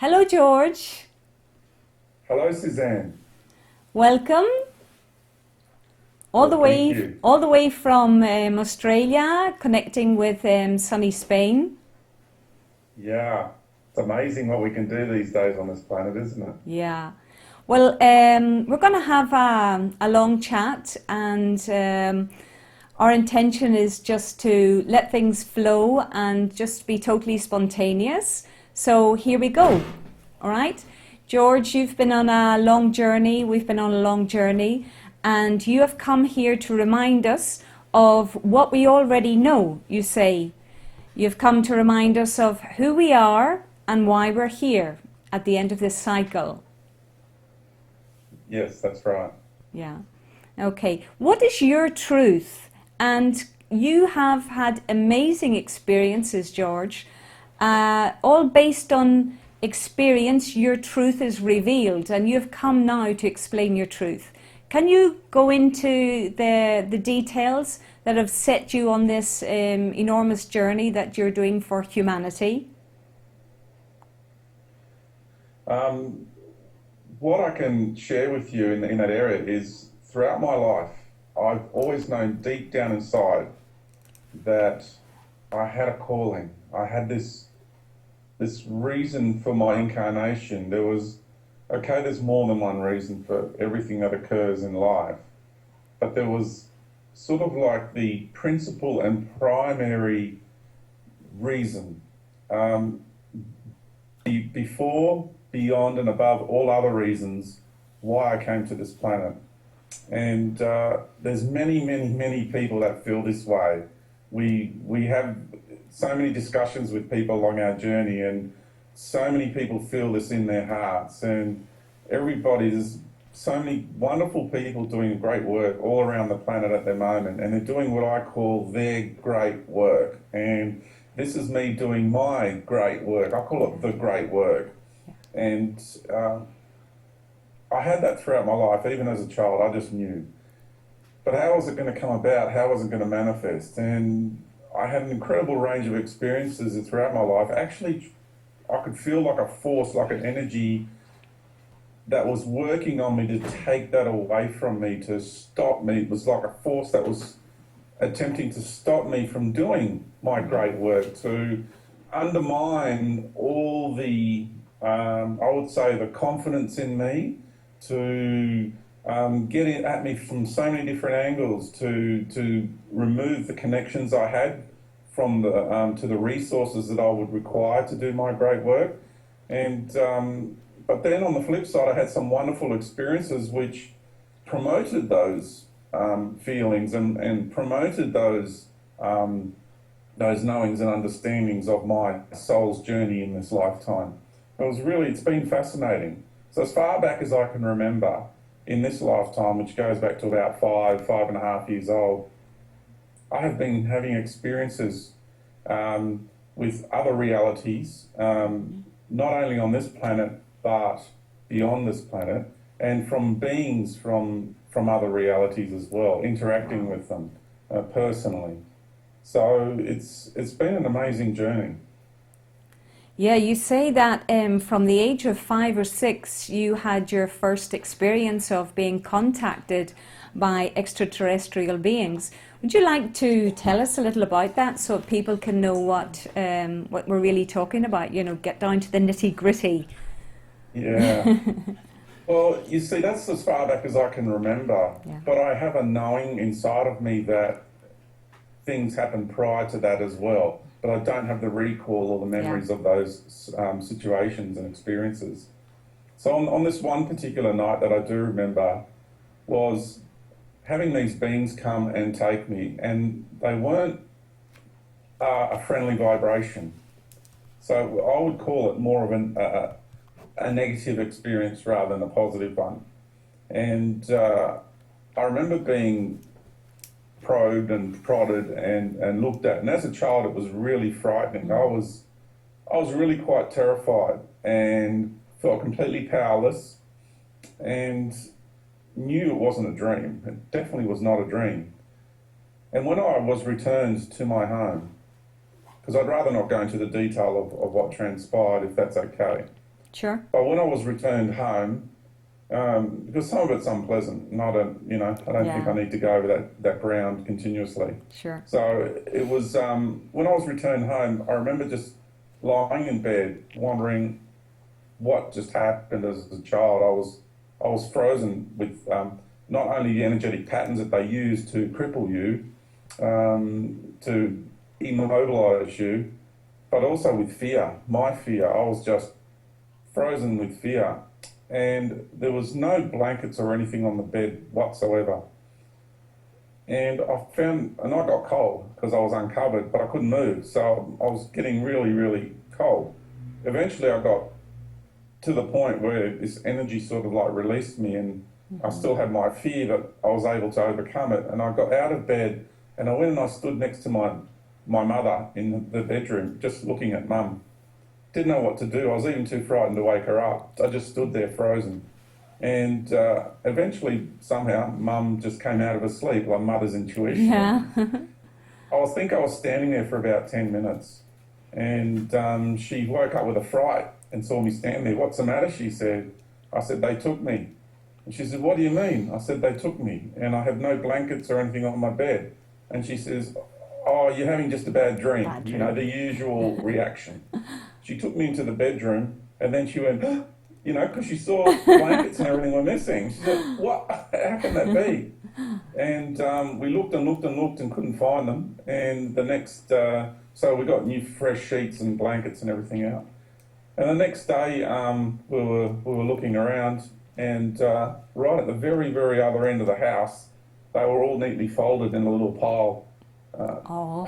Hello, George. Hello, Suzanne. Welcome Well, thank you. all the way from Australia, connecting with sunny Spain. Yeah, it's amazing what we can do these days on this planet, isn't it? Yeah. Well, we're going to have a long chat, and our intention is just to let things flow and just be totally spontaneous. So here we go. All right. George, you've been on a long journey. We've been on a long journey, and you have come here to remind us of what we already know. You say you've come to remind us of who we are and why we're here at the end of this cycle. Yes, that's right. Yeah. Okay. What is your truth? And you have had amazing experiences, George, all based on experience. Your truth is revealed, and you've come now to explain your truth. Can you go into the details that have set you on this enormous journey that you're doing for humanity? Um, what I can share with you in that area is throughout my life, I've always known deep down inside that I had a calling. I had this reason for my incarnation. There's more than one reason for everything that occurs in life, but there was sort of like the principal and primary reason. Um, Before, beyond, and above all other reasons why I came to this planet. And there's many people that feel this way. We have so many discussions with people along our journey, and so many people feel this in their hearts. And there's so many wonderful people doing great work all around the planet at the moment, and they're doing what I call their great work. And this is me doing my great work. I call it the great work. And I had that throughout my life, even as a child. I just knew. But how was it going to come about? How was it going to manifest? And I had an incredible range of experiences throughout my life. Actually, I could feel like a force, like an energy that was working on me to take that away from me, to stop me. It was like a force that was attempting to stop me from doing my great work, to undermine all the, I would say, the confidence in me, to get it at me from so many different angles, to remove the connections I had from the to the resources that I would require to do my great work. And but then on the flip side, I had some wonderful experiences which promoted those feelings, and promoted those knowings and understandings of my soul's journey in this lifetime. It's been fascinating. So as far back as I can remember, in this lifetime, which goes back to about 5.5 years old, I have been having experiences with other realities, not only on this planet, but beyond this planet, and from beings from other realities as well, interacting with them personally. So it's been an amazing journey. Yeah, you say that from the age of 5 or 6, you had your first experience of being contacted by extraterrestrial beings. Would you like to tell us a little about that so people can know what we're really talking about? You know, get down to the nitty gritty. Yeah. Well, you see, that's as far back as I can remember, Yeah. but I have a knowing inside of me that things happened prior to that as well. But I don't have the recall or the Yeah. memories of those situations and experiences. So on this one particular night that I do remember was having these beings come and take me, and they weren't a friendly vibration. So I would call it more of a negative experience rather than a positive one. And I remember being probed and prodded and looked at. And as a child, it was really frightening. I was really quite terrified and felt completely powerless, and knew it wasn't a dream. It definitely was not a dream. And when I was returned to my home, because I'd rather not go into the detail of what transpired, if that's okay. Sure. But when I was returned home, because some of it's unpleasant, and I don't think I need to go over that ground continuously. Sure. So it was, when I was returned home, I remember just lying in bed, wondering what just happened as a child. I was frozen with not only the energetic patterns that they use to cripple you, to immobilize you, but also with fear. My fear, I was just frozen with fear. And there was no blankets or anything on the bed whatsoever. And I got cold because I was uncovered, but I couldn't move. So I was getting really, really cold. Eventually I got to the point where this energy sort of like released me, and I still had my fear, but I was able to overcome it. And I got out of bed and I went and I stood next to my mother in the bedroom, just looking at Mum. Didn't know what to do. I was even too frightened to wake her up. I just stood there frozen. And eventually, somehow, Mum just came out of her sleep, like mother's intuition. Yeah. I think I was standing there for about 10 minutes. And she woke up with a fright and saw me stand there. "What's the matter?" she said. I said, "They took me." And she said, "What do you mean?" I said, "They took me, and I have no blankets or anything on my bed." And she says, "Oh, you're having just a bad dream." Bad You know, the usual reaction. She took me into the bedroom, and then she went, because she saw the blankets and everything were missing. She said, "What? How can that be?" And we looked and looked and looked and couldn't find them. And the next, so we got new fresh sheets and blankets and everything out. And the next day, we were looking around, and right at the very, very other end of the house, they were all neatly folded in a little pile. Oh.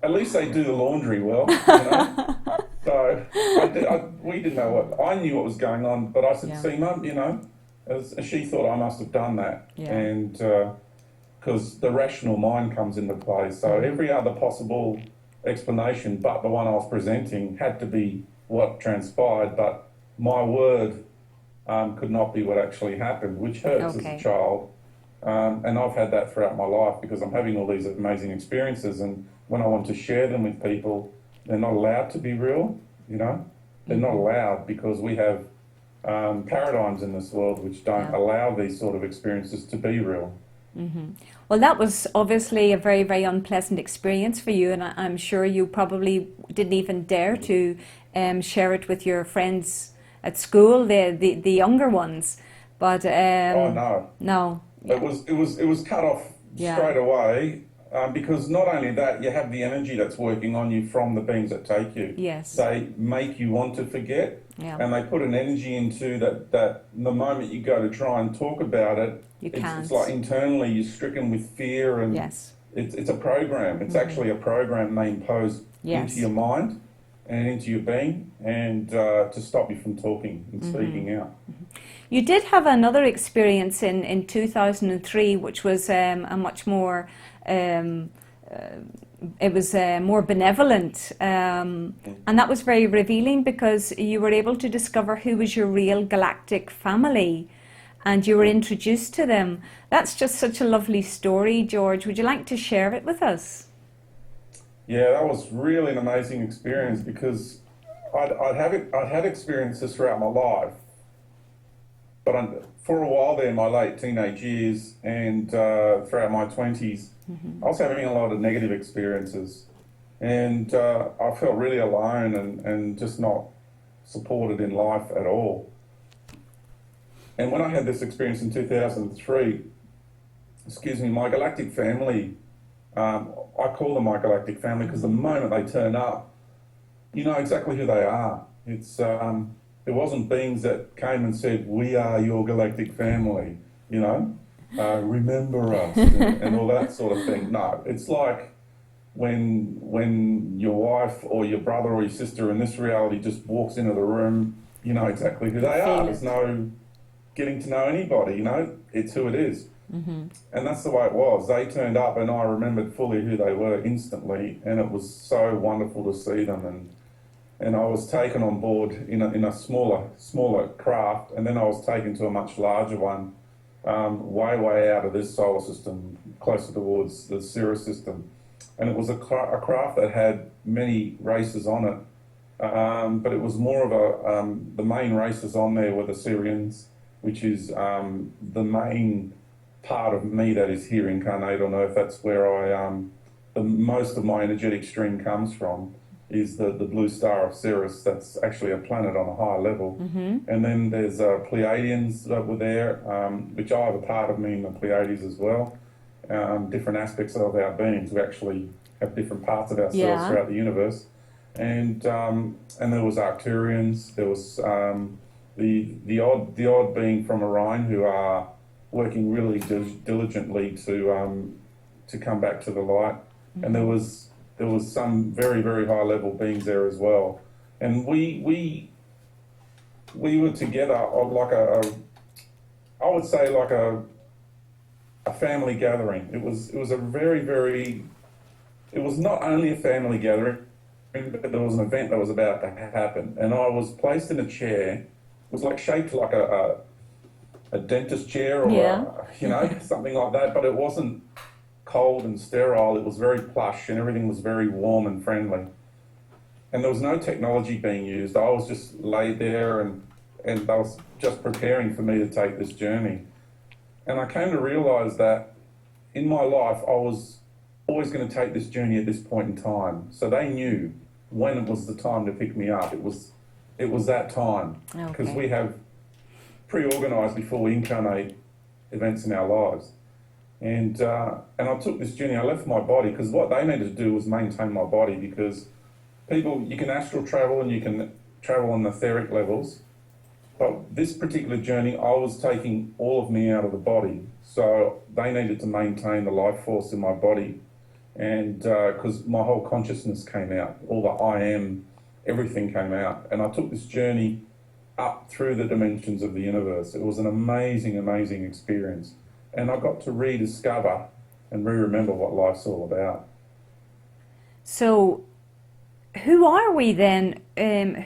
At least they do the laundry well, So we didn't know I knew what was going on, but I said, "See, Mum, as she thought I must have done that." Yeah. And because the rational mind comes into play. So every other possible explanation but the one I was presenting had to be what transpired, but my word could not be what actually happened, which hurts as a child. And I've had that throughout my life because I'm having all these amazing experiences, and when I want to share them with people, they're not allowed to be real, They're not allowed because we have paradigms in this world which don't allow these sort of experiences to be real. Well, that was obviously a very, very unpleasant experience for you, and I'm sure you probably didn't even dare to share it with your friends at school, the younger ones. But Oh no. no. It was cut off straight away, because not only that, you have the energy that's working on you from the beings that take you. Yes. They make you want to forget, and they put an energy into that the moment you go to try and talk about it, it's like internally you're stricken with fear, and it's a program. It's actually a program they impose into your mind and into your being, and to stop you from talking and speaking out. You did have another experience in 2003, which was a much more, it was more benevolent, and that was very revealing because you were able to discover who was your real galactic family, and you were introduced to them. That's just such a lovely story, George. Would you like to share it with us? Yeah, that was really an amazing experience because I'd had experiences throughout my life. But for a while there in my late teenage years and throughout my 20s, I was having a lot of negative experiences. And I felt really alone and just not supported in life at all. And when I had this experience in 2003, my galactic family, I call them my galactic family because the moment they turn up, you know exactly who they are. It wasn't beings that came and said, "We are your galactic family," remember us and all that sort of thing. No, it's like when your wife or your brother or your sister in this reality just walks into the room, you know exactly who they are. There's no getting to know anybody, it's who it is. And that's the way it was. They turned up and I remembered fully who they were instantly, and it was so wonderful to see them. And I was taken on board in a smaller craft, and then I was taken to a much larger one, way out of this solar system, closer towards the Sirius system. And it was a craft that had many races on it, but it was more of the main races on there were the Syrians, which is the main part of me that is here incarnate on Earth. That's where most of my energetic stream comes from, is the blue star of Sirius. That's actually a planet on a higher level. And then there's Pleiadians that were there, which I have a part of me in the Pleiades as well. Different aspects of our beings. We actually have different parts of ourselves throughout the universe. And there was Arcturians. There was the odd being from Orion, who are working really diligently to come back to the light. And there was some very, very high level beings there as well. And we were together like I would say like a family gathering. It was a very, very, it was not only a family gathering, but there was an event that was about to happen. And I was placed in a chair. It was like shaped like a dentist chair or something like that, but it wasn't cold and sterile. It was very plush and everything was very warm and friendly. And there was no technology being used. I was just laid there and they was just preparing for me to take this journey. And I came to realise that in my life I was always going to take this journey at this point in time. So they knew when it was the time to pick me up. It was that time, because we have pre-organised before we incarnate events in our lives. And I took this journey. I left my body because what they needed to do was maintain my body, because you can astral travel and you can travel on etheric levels. But this particular journey, I was taking all of me out of the body. So they needed to maintain the life force in my body. And because my whole consciousness came out, all the I am, everything came out. And I took this journey up through the dimensions of the universe. It was an amazing, amazing experience. And I got to rediscover and re-remember what life's all about. So, who are we then?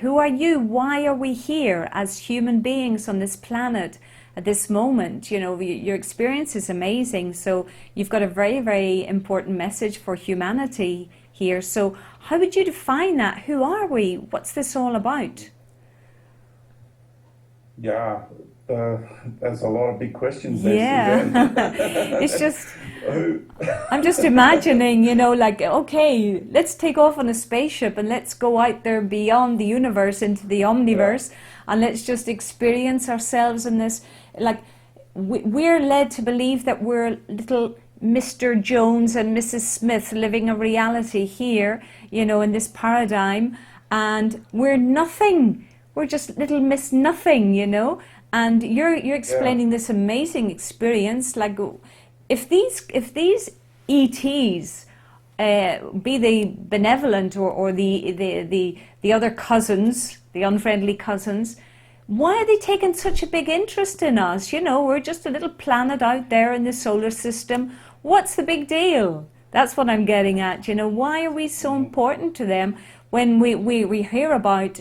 Who are you? Why are we here as human beings on this planet at this moment? You know, your experience is amazing. So you've got a very, very important message for humanity here. So how would you define that? Who are we? What's this all about? Yeah, there's a lot of big questions there, Suzanne. It's just, I'm just imagining, you know, like, okay, let's take off on a spaceship and let's go out there beyond the universe into the omniverse, and let's just experience ourselves in this. Like, we're led to believe that we're little Mr. Jones and Mrs. Smith living a reality here, you know, in this paradigm, and we're nothing. We're just little Miss Nothing, you know. And you're explaining this amazing experience. Like, if these ETs, be they benevolent or the other cousins, the unfriendly cousins, why are they taking such a big interest in us? You know, we're just a little planet out there in the solar system. What's the big deal? That's what I'm getting at. You know, why are we so important to them? When we hear about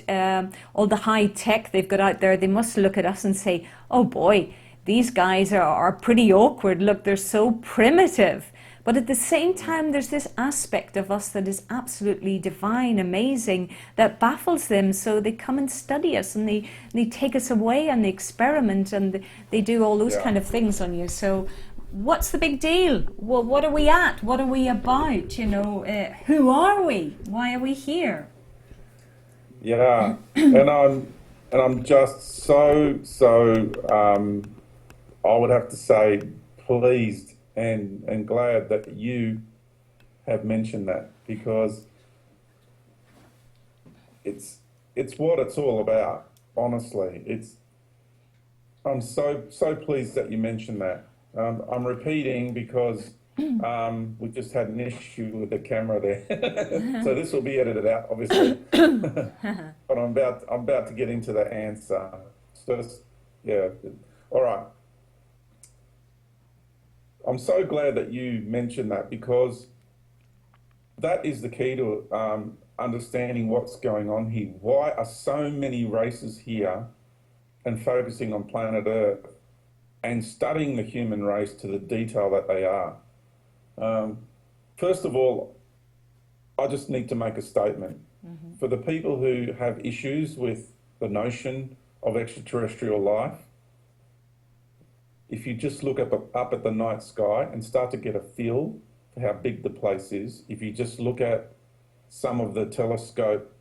all the high tech they've got out there, they must look at us and say, oh boy, these guys are pretty awkward. Look, they're so primitive. But at the same time, there's this aspect of us that is absolutely divine, amazing, that baffles them. So they come and study us, and they take us away and they experiment, and they do all those kind of things on you. So what's the big deal? Well, what are we at? What are we about? You know, who are we? Why are we here? Yeah, and I'm just so I would have to say pleased and glad that you have mentioned that, because it's what it's all about. Honestly, I'm so pleased that you mentioned that. I'm repeating because we just had an issue with the camera there, so this will be edited out, obviously. But I'm about to get into the answer. All right. I'm so glad that you mentioned that, because that is the key to understanding what's going on here. Why are so many races here and focusing on planet Earth and studying the human race to the detail that they are? First of all, I just need to make a statement. For the people who have issues with the notion of extraterrestrial life, if you just look up at the night sky and start to get a feel for how big the place is, if you just look at some of the telescope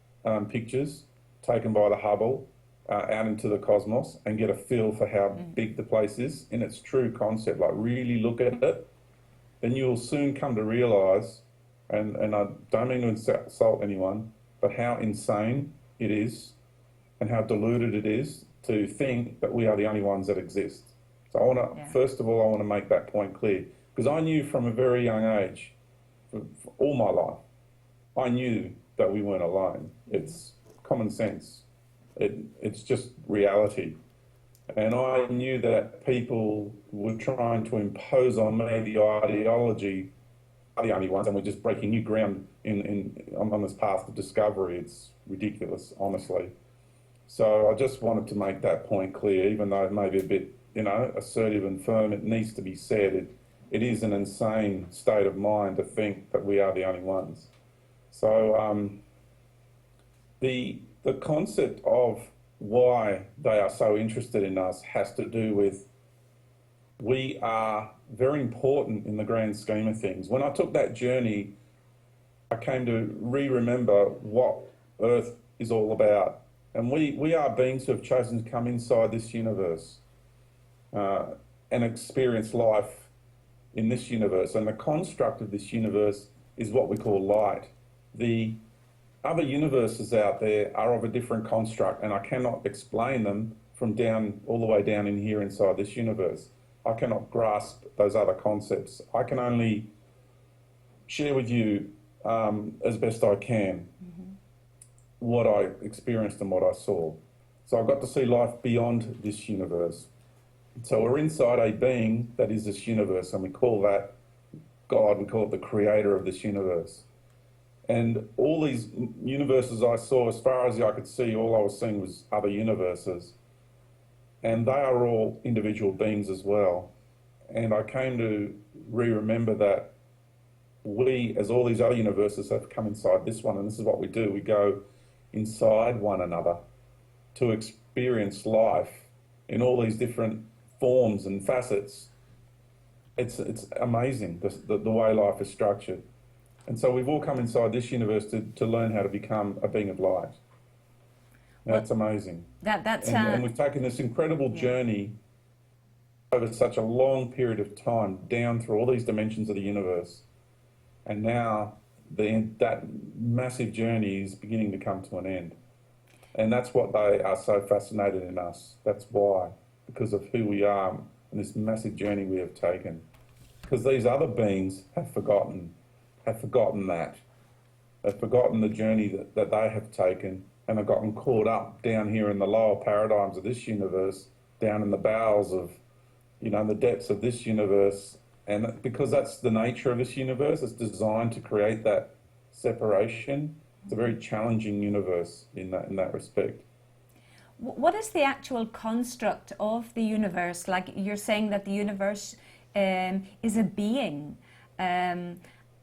pictures taken by the Hubble out into the cosmos and get a feel for how big the place is in its true concept, like really look at it, then you'll soon come to realise, and I don't mean to insult anyone, but how insane it is and how deluded it is to think that we are the only ones that exist. So I want to, first of all, I want to make that point clear, because I knew from a very young age, for all my life, I knew that we weren't alone. It's common sense. It's just reality. And I knew that people were trying to impose on me the ideology, are the only ones, and we're just breaking new ground on this path of discovery. It's ridiculous, honestly. So I just wanted to make that point clear, even though it may be a bit, assertive and firm. It needs to be said. It is an insane state of mind to think that we are the only ones. So the concept of why they are so interested in us has to do with we are very important in the grand scheme of things. When I took that journey, I came to remember what Earth is all about. And we are beings who have chosen to come inside this universe and experience life in this universe. And the construct of this universe is what we call light. The other universes out there are of a different construct, and I cannot explain them from all the way down in here inside this universe. I cannot grasp those other concepts. I can only share with you as best I can what I experienced and what I saw. So I got to see life beyond this universe. So we're inside a being that is this universe, and we call that God. We call it the creator of this universe. And all these universes I saw, as far as I could see, all I was seeing was other universes. And they are all individual beings as well. And I came to remember that we, as all these other universes, have come inside this one. And this is what we do. We go inside one another to experience life in all these different forms and facets. It's amazing, the way life is structured. And so we've all come inside this universe to learn how to become a being of light. That's amazing. And we've taken this incredible journey over such a long period of time down through all these dimensions of the universe. And now that massive journey is beginning to come to an end. And that's what they are so fascinated in us. That's why, because of who we are and this massive journey we have taken. Because these other beings have forgotten that. They've forgotten the journey that they have taken and have gotten caught up down here in the lower paradigms of this universe, down in the bowels of, the depths of this universe. And because that's the nature of this universe, it's designed to create that separation. It's a very challenging universe in that respect. What is the actual construct of the universe? Like you're saying that the universe is a being.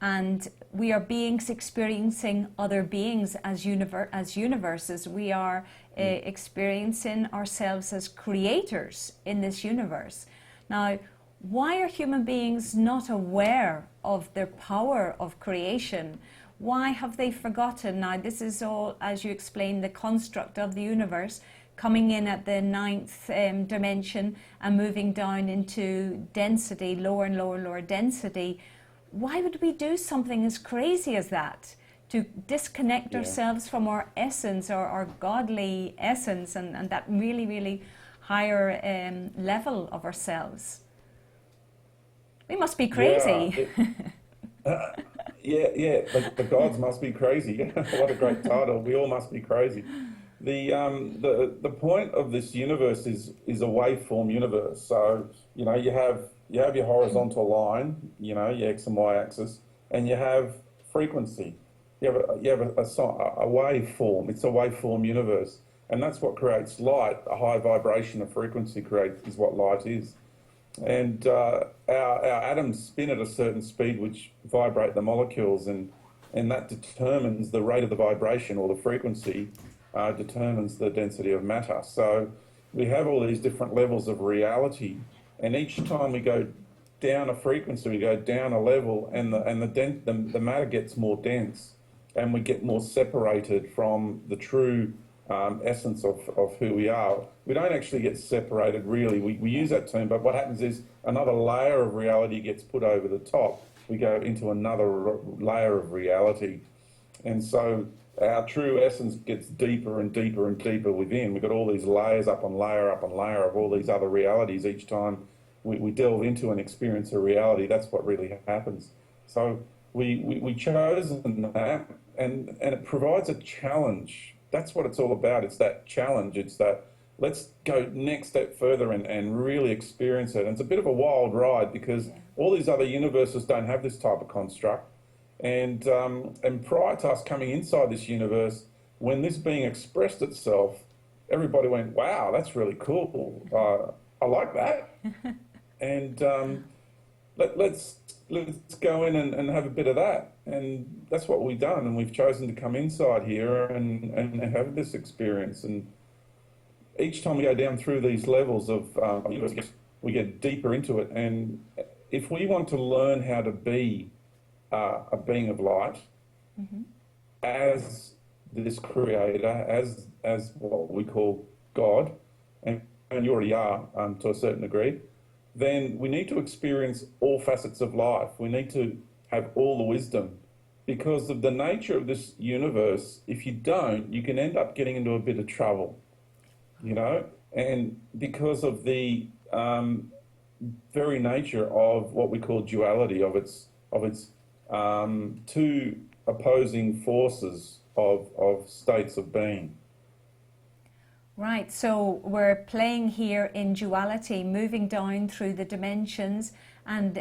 And we are beings experiencing other beings as universes. We are experiencing ourselves as creators in this universe. Now, why are human beings not aware of their power of creation? Why have they forgotten? Now, this is all, as you explained, the construct of the universe, coming in at the ninth dimension and moving down into density, lower and lower density. Why would we do something as crazy as that? To disconnect ourselves from our essence, or our godly essence, and that really, really higher level of ourselves? We must be crazy. The gods must be crazy. What a great title. We all must be crazy. The point of this universe is a waveform universe. So, you have your horizontal line, your X and Y axis, and you have frequency. You have a waveform. It's a waveform universe. And that's what creates light. A high vibration of frequency is what light is. And our atoms spin at a certain speed which vibrate the molecules. And and that determines the rate of the vibration, or the frequency determines the density of matter. So we have all these different levels of reality, and each time we go down a frequency, we go down a level, and the matter gets more dense, and we get more separated from the true essence of who we are. We don't actually get separated, really. We use that term, but what happens is another layer of reality gets put over the top. We go into another layer of reality. And so our true essence gets deeper and deeper and deeper within. We've got all these layers up on layer of all these other realities. Each time we delve into and experience a reality, that's what really happens. So we chose that, and it provides a challenge. That's what it's all about. It's that challenge. It's that let's go next step further and really experience it. And it's a bit of a wild ride, because all these other universes don't have this type of construct. And prior to us coming inside this universe, when this being expressed itself, everybody went, wow, that's really cool. I like that. And let's go in and have a bit of that. And that's what we've done. And we've chosen to come inside here and have this experience. And each time we go down through these levels of we get deeper into it. And if we want to learn how to be a being of light, as this creator, as what we call God, and you already are to a certain degree, then we need to experience all facets of life. We need to have all the wisdom, because of the nature of this universe. If you don't, you can end up getting into a bit of trouble, you know, and because of the very nature of what we call duality, of its two opposing forces of states of being. Right, so we're playing here in duality, moving down through the dimensions and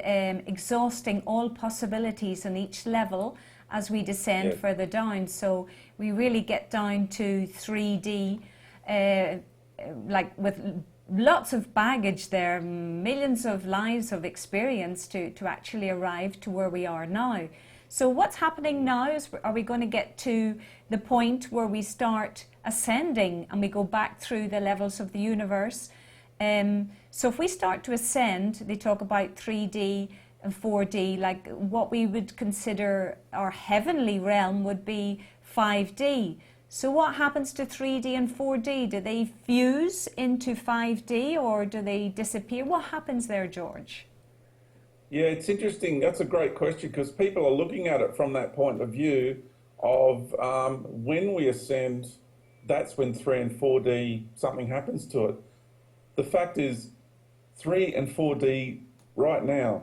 exhausting all possibilities on each level as we descend further down. So we really get down to 3D, like with lots of baggage there, millions of lives of experience to actually arrive to where we are now. So what's happening now is, are we going to get to the point where we start ascending and we go back through the levels of the universe? So if we start to ascend, they talk about 3D and 4D, like what we would consider our heavenly realm would be 5D. So what happens to 3D and 4D? Do they fuse into 5D or do they disappear? What happens there, George? Yeah, it's interesting. That's a great question, because people are looking at it from that point of view of when we ascend, that's when 3 and 4D, something happens to it. The fact is, 3 and 4D right now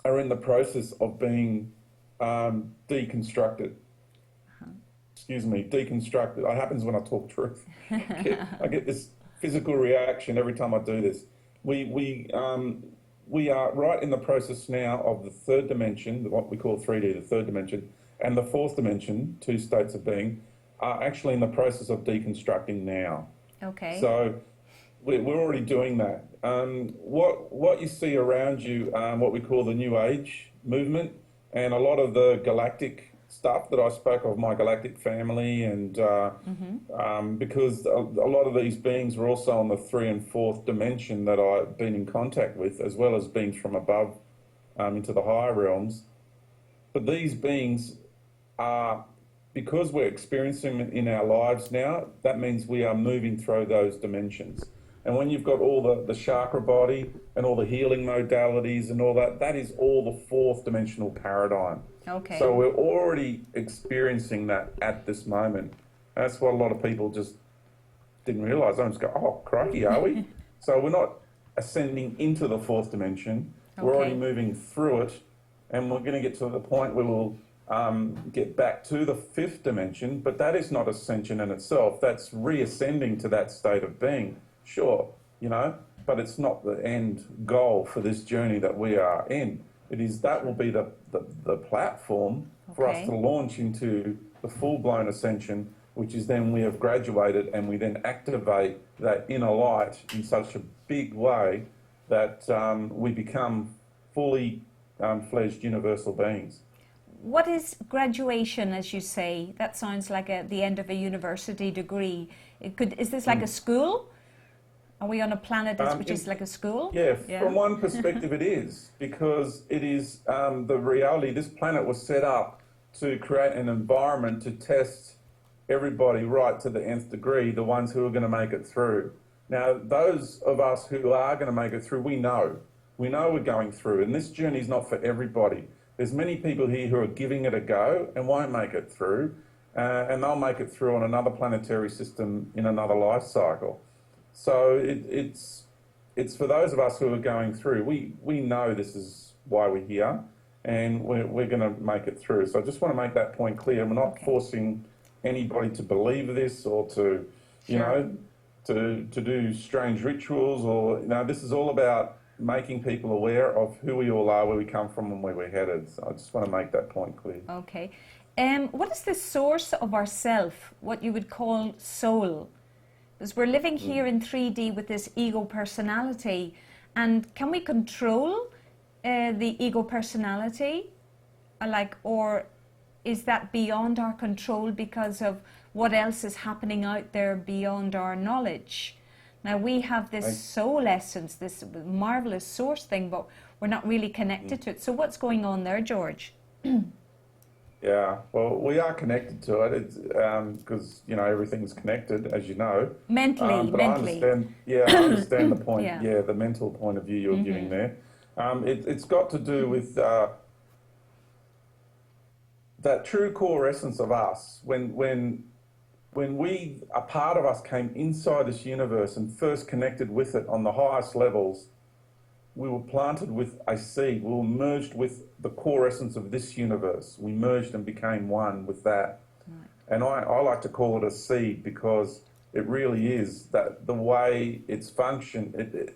are in the process of being deconstructed. Excuse me, deconstructed. It happens when I talk truth. I get this physical reaction every time I do this. We are right in the process now of the third dimension, what we call 3D, the third dimension, and the fourth dimension, two states of being, are actually in the process of deconstructing now. Okay. So we're already doing that. What you see around you, what we call the New Age movement, and a lot of the galactic stuff that I spoke of, my galactic family, and because a lot of these beings were also on the 3 and 4th dimension that I've been in contact with, as well as beings from above into the higher realms. But these beings are, because we're experiencing them in our lives now, that means we are moving through those dimensions. And when you've got all the chakra body and all the healing modalities and all that, that is all the 4th dimensional paradigm. Okay. So we're already experiencing that at this moment. That's what a lot of people just didn't realise. I just go, oh, crikey, are we? So we're not ascending into the 4th dimension. Okay. We're already moving through it, and we're going to get to the point where we'll get back to the 5th dimension, but that is not ascension in itself. That's reascending to that state of being. Sure, you know, but it's not the end goal for this journey that we are in. It is, that will be the platform for us to launch into the full-blown ascension, which is then we have graduated and we then activate that inner light in such a big way that we become fully fledged universal beings. what is graduation, as you say? That sounds like the end of a university degree. Is this like a school? Are we on a planet which is like a school? Yeah, from one perspective it is, because it is the reality. This planet was set up to create an environment to test everybody right to the nth degree, the ones who are going to make it through. Now, those of us who are going to make it through, we know we're going through, and this journey is not for everybody. There's many people here who are giving it a go and won't make it through, and they'll make it through on another planetary system in another life cycle. So it's for those of us who are going through. We know this is why we're here, and we're going to make it through. So I just want to make that point clear. We're not forcing anybody to believe this or to, you know, to do strange rituals, or, you know, this is all about making people aware of who we all are, where we come from and where we're headed. So I just want to make that point clear. Okay. What is the source of our self, what you would call soul? Because we're living here in 3D with this ego personality, and can we control the ego personality? Or is that beyond our control because of what else is happening out there beyond our knowledge? Now, we have this soul essence, this marvelous source thing, but we're not really connected to it. So what's going on there, George? Yeah, well, we are connected to it. It's because, you know, everything's connected, as you know. Mentally. I understand the point. Yeah. The mental point of view you're giving there. It's got to do with that true core essence of us. When a part of us came inside this universe and first connected with it on the highest levels, we were planted with a seed. We were merged with the core essence of this universe. We merged and became one with that. Right. And I like to call it a seed, because it really is that the way it's function.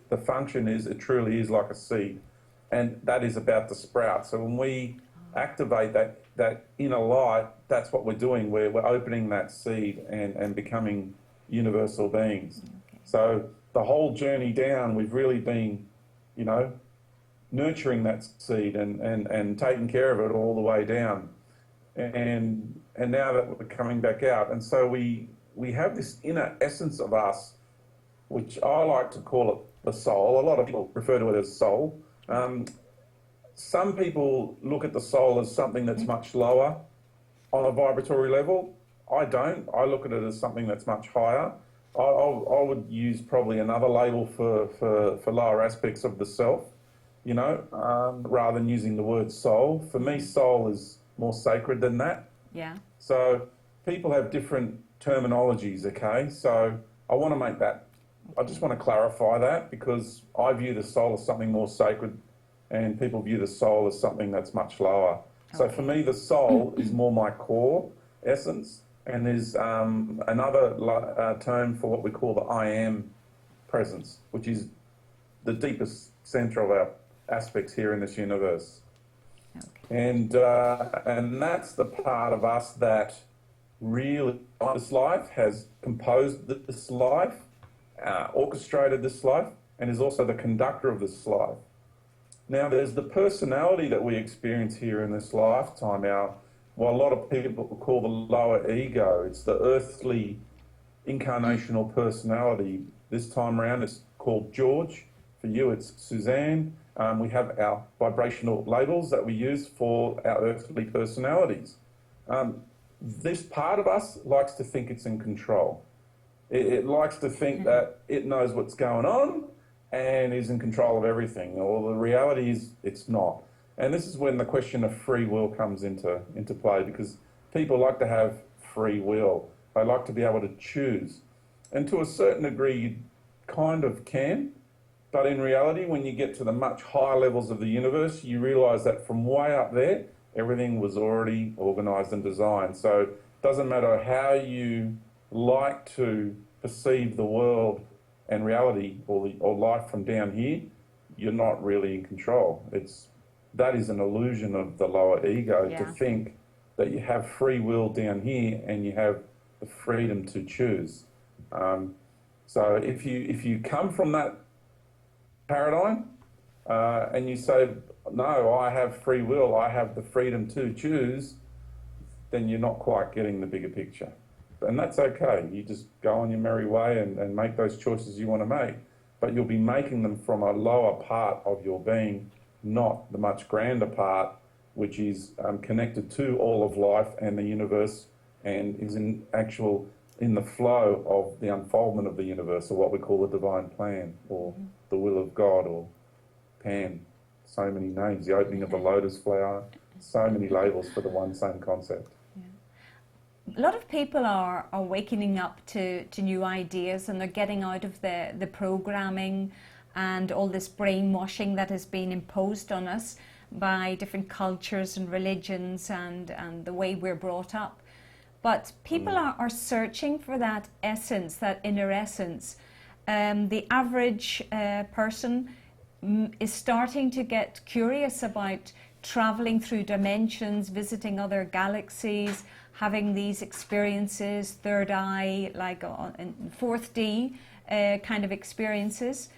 The function is, it truly is like a seed, and that is about to sprout. So when we activate that inner light, that's what we're doing. We're opening that seed and becoming universal beings. Okay. So the whole journey down, we've really been, you know, nurturing that seed and taking care of it all the way down. And now that we're coming back out, and so we have this inner essence of us, which I like to call it the soul. A lot of people refer to it as soul. Some people look at the soul as something that's much lower on a vibratory level. I don't. I look at it as something that's much higher. I would use probably another label for lower aspects of the self, you know, rather than using the word soul. For me, soul is more sacred than that. Yeah. So people have different terminologies, okay? So I want to make that, I just want to clarify that, because I view the soul as something more sacred, and people view the soul as something that's much lower. Okay. So for me, the soul is more my core essence. And there's another term for what we call the I am presence, which is the deepest center of our aspects here in this universe. Okay. And that's the part of us that really, this life, has composed this life, orchestrated this life, and is also the conductor of this life. Now, there's the personality that we experience here in this lifetime, what a lot of people call the lower ego. It's the earthly incarnational personality. This time around it's called George. For you it's Suzanne. We have our vibrational labels that we use for our earthly personalities. This part of us likes to think it's in control. It likes to think that it knows what's going on and is in control of everything. Well, the reality is it's not. And this is when the question of free will comes into play, because people like to have free will. They like to be able to choose. And to a certain degree, you kind of can. But in reality, when you get to the much higher levels of the universe, you realise that from way up there, everything was already organised and designed. So it doesn't matter how you like to perceive the world and reality or life from down here, you're not really in control. That is an illusion of the lower ego, to think that you have free will down here and you have the freedom to choose. So if you come from that paradigm, and you say, no, I have free will, I have the freedom to choose, then you're not quite getting the bigger picture. And that's okay. You just go on your merry way and make those choices you want to make. But you'll be making them from a lower part of your being, not the much grander part, which is connected to all of life and the universe, and is in the flow of the unfoldment of the universe, or what we call the divine plan, or the will of God, or Pan. So many names, the opening of the lotus flower, so many labels for the one same concept. A lot of people are waking up to new ideas, and they're getting out of the programming and all this brainwashing that has been imposed on us by different cultures and religions and the way we're brought up. But people are searching for that essence, that inner essence. The average person is starting to get curious about traveling through dimensions, visiting other galaxies, having these experiences, third eye, like fourth D kind of experiences.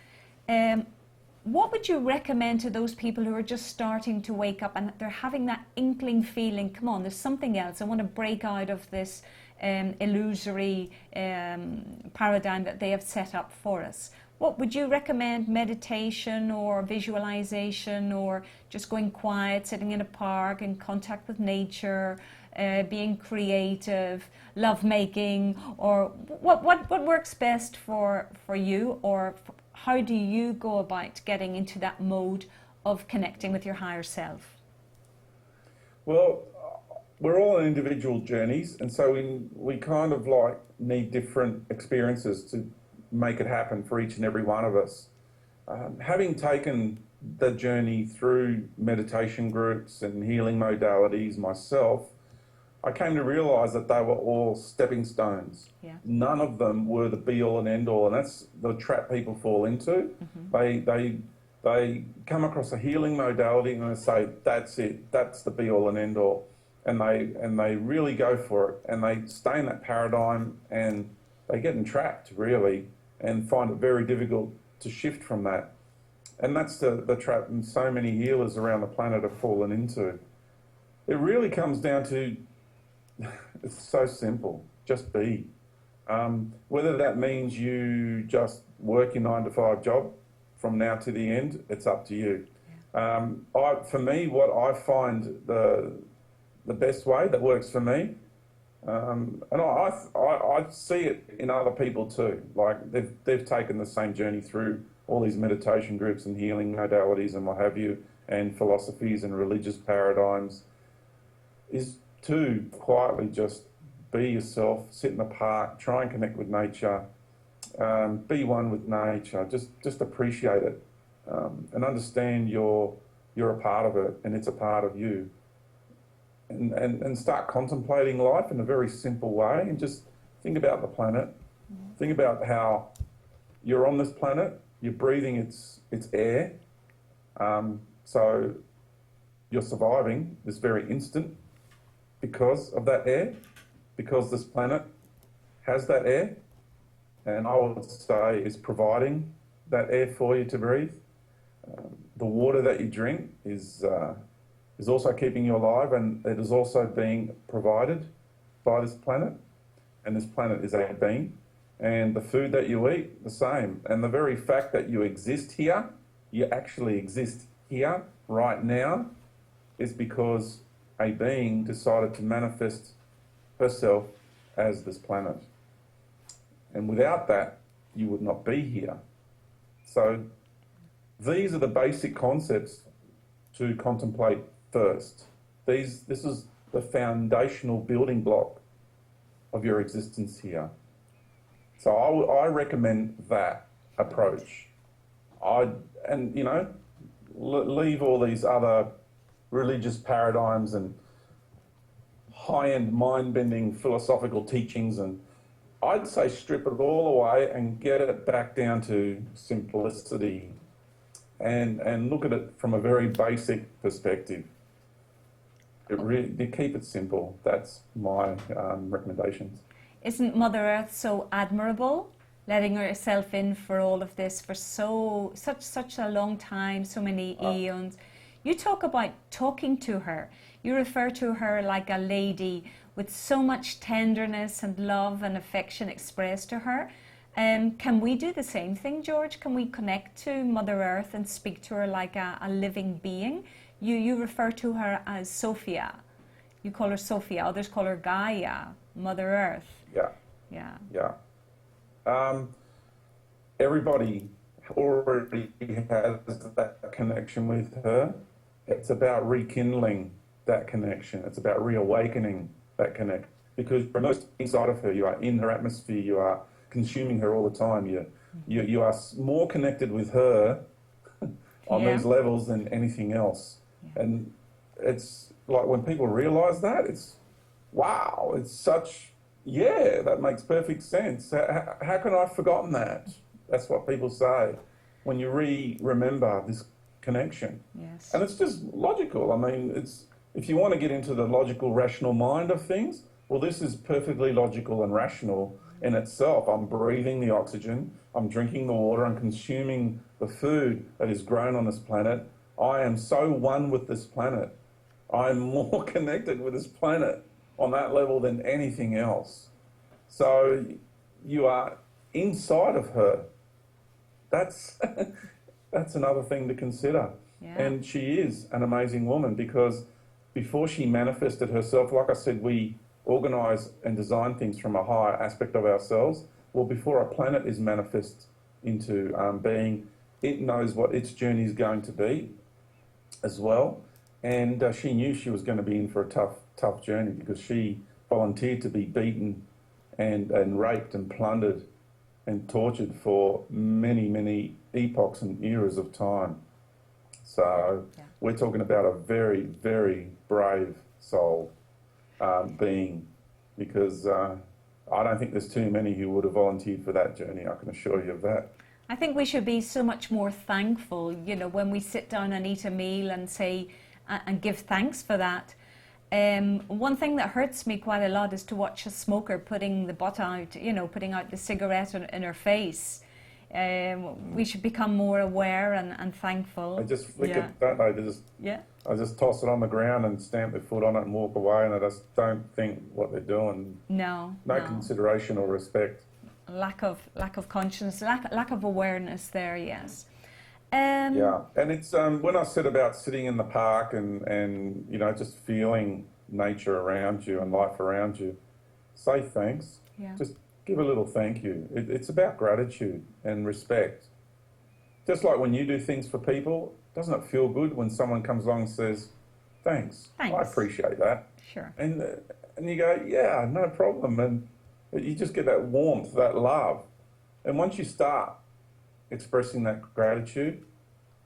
What would you recommend to those people who are just starting to wake up and they're having that inkling feeling, come on, there's something else, I want to break out of this illusory paradigm that they have set up for us? What would you recommend? Meditation or visualization, or just going quiet, sitting in a park, in contact with nature, being creative, lovemaking, or what works best for you, or how do you go about getting into that mode of connecting with your higher self? Well, we're all on individual journeys, and so we kind of like need different experiences to make it happen for each and every one of us. Having taken the journey through meditation groups and healing modalities myself, I came to realise that they were all stepping stones. Yeah. None of them were the be-all and end-all, and that's the trap people fall into. They come across a healing modality and they say, that's it, that's the be-all and end-all. And they really go for it, and they stay in that paradigm, and they get entrapped, really, and find it very difficult to shift from that. And that's the trap so many healers around the planet have fallen into. It really comes down to, it's so simple, just be. Whether that means you just work your 9-to-5 job from now to the end, it's up to you. For me, what I find the best way that works for me, and I see it in other people too. Like they've taken the same journey through all these meditation groups and healing modalities and what have you, and philosophies and religious paradigms, is to quietly just be yourself, sit in the park, try and connect with nature, be one with nature, just appreciate it, and understand you're a part of it and it's a part of you. And start contemplating life in a very simple way, and just think about the planet. Think about how you're on this planet, you're breathing its air, so you're surviving this very instant because of that air, because this planet has that air, and I would say is providing that air for you to breathe. The water that you drink is also keeping you alive, and it is also being provided by this planet, and this planet is a being. And the food that you eat, the same. And the very fact that you exist here, you actually exist here right now, is because a being decided to manifest herself as this planet. And without that, you would not be here. So these are the basic concepts to contemplate first. This is the foundational building block of your existence here. So I recommend that approach. Leave all these other religious paradigms and high-end mind-bending philosophical teachings, and I'd say strip it all away and get it back down to simplicity, and look at it from a very basic perspective. Keep it simple. That's my recommendations. Isn't Mother Earth so admirable? letting herself in for all of this for such a long time, so many eons. You talk about talking to her. You refer to her like a lady with so much tenderness and love and affection expressed to her. Can we do the same thing, George? Can we connect to Mother Earth and speak to her like a living being? You refer to her as Sophia. You call her Sophia. Others call her Gaia, Mother Earth. Yeah. Yeah. Yeah. Everybody already has that connection with her. It's about rekindling that connection. It's about reawakening that connection. Because you're most inside of her, you are in her atmosphere, you are consuming her all the time. You are more connected with her on these levels than anything else. Yeah. And it's like when people realise that, it's, wow, it's such, yeah, that makes perfect sense. How can I have forgotten that? That's what people say when you remember this connection. Yes. And it's just logical. I mean, it's, if you want to get into the logical, rational mind of things, well, this is perfectly logical and rational in itself. I'm breathing the oxygen, I'm drinking the water, I'm consuming the food that is grown on this planet. I am so one with this planet. I'm more connected with this planet on that level than anything else. So you are inside of her. That's that's another thing to consider. Yeah. And she is an amazing woman, because before she manifested herself, like I said, we organise and design things from a higher aspect of ourselves. Well, before a planet is manifest into being, it knows what its journey is going to be as well. And she knew she was going to be in for a tough journey, because she volunteered to be beaten and raped and plundered and tortured for many epochs and eras of time. So we're talking about a very, very brave soul being, because I don't think there's too many who would have volunteered for that journey, I can assure you of that. I think we should be so much more thankful, you know, when we sit down and eat a meal and say, and give thanks for that. One thing that hurts me quite a lot is to watch a smoker putting the butt out, you know, putting out the cigarette in her face. We should become more aware and thankful. They just flick it, don't they? I just toss it on the ground and stamp their foot on it and walk away, and I just don't think what they're doing. No Consideration or respect. Lack of conscience, lack of awareness there, yes. Yeah, and it's when I said about sitting in the park and you know, just feeling nature around you and life around you, say thanks. Yeah. Just give a little thank you. It's about gratitude and respect. Just like when you do things for people, doesn't it feel good when someone comes along and says, thanks. I appreciate that. Sure. And you go, yeah, no problem. And you just get that warmth, that love. And once you start expressing that gratitude,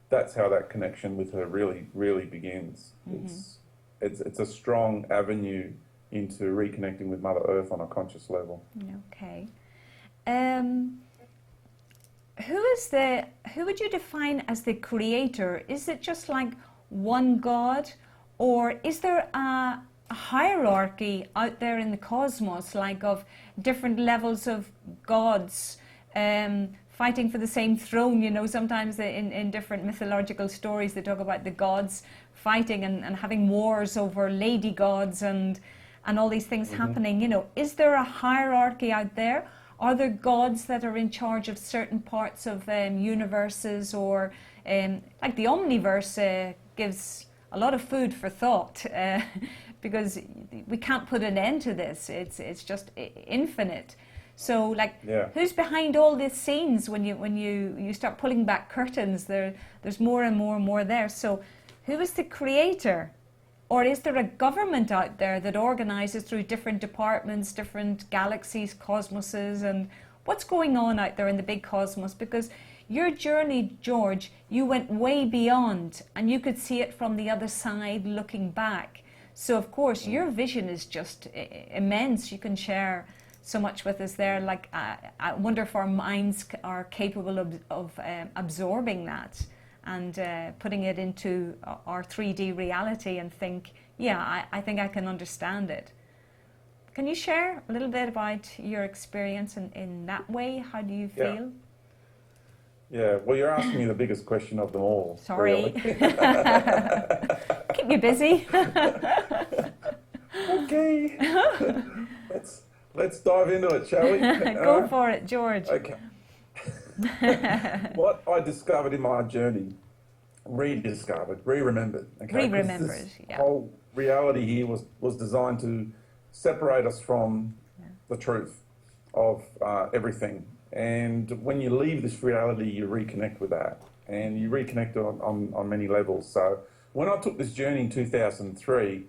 that's how that connection with her really begins. Mm-hmm. It's a strong avenue into reconnecting with Mother Earth on a conscious level. Okay. Who would you define as the creator? Is it just like one God, or is there a hierarchy out there in the cosmos, like of different levels of gods fighting for the same throne? You know, sometimes in different mythological stories they talk about the gods fighting and having wars over lady gods and all these things happening. You know, is there a hierarchy out there? Are there gods that are in charge of certain parts of universes, or like the omniverse gives a lot of food for thought, because we can't put an end to this. It's just infinite. So, like, who's behind all these scenes? When you start pulling back curtains, there's more and more and more there. So, who is the creator? Or is there a government out there that organizes through different departments, different galaxies, cosmoses, and what's going on out there in the big cosmos? Because your journey, George, you went way beyond, and you could see it from the other side looking back. So, of course, your vision is just immense. You can share so much with us there. Like, I wonder if our minds are capable of absorbing that and putting it into our 3D reality and think, yeah, I think I can understand it. Can you share a little bit about your experience in that way? How do you feel? Yeah, well, you're asking me the biggest question of them all. Sorry. Really. Keep me busy. Okay. Let's dive into it, shall we? Go for it, George. Okay. What I discovered in my journey, re-discovered, re-remembered. Okay? 'Cause Re-remembered, this yeah. whole reality here was designed to separate us from the truth of everything. And when you leave this reality, you reconnect with that. And you reconnect on many levels. So when I took this journey in 2003,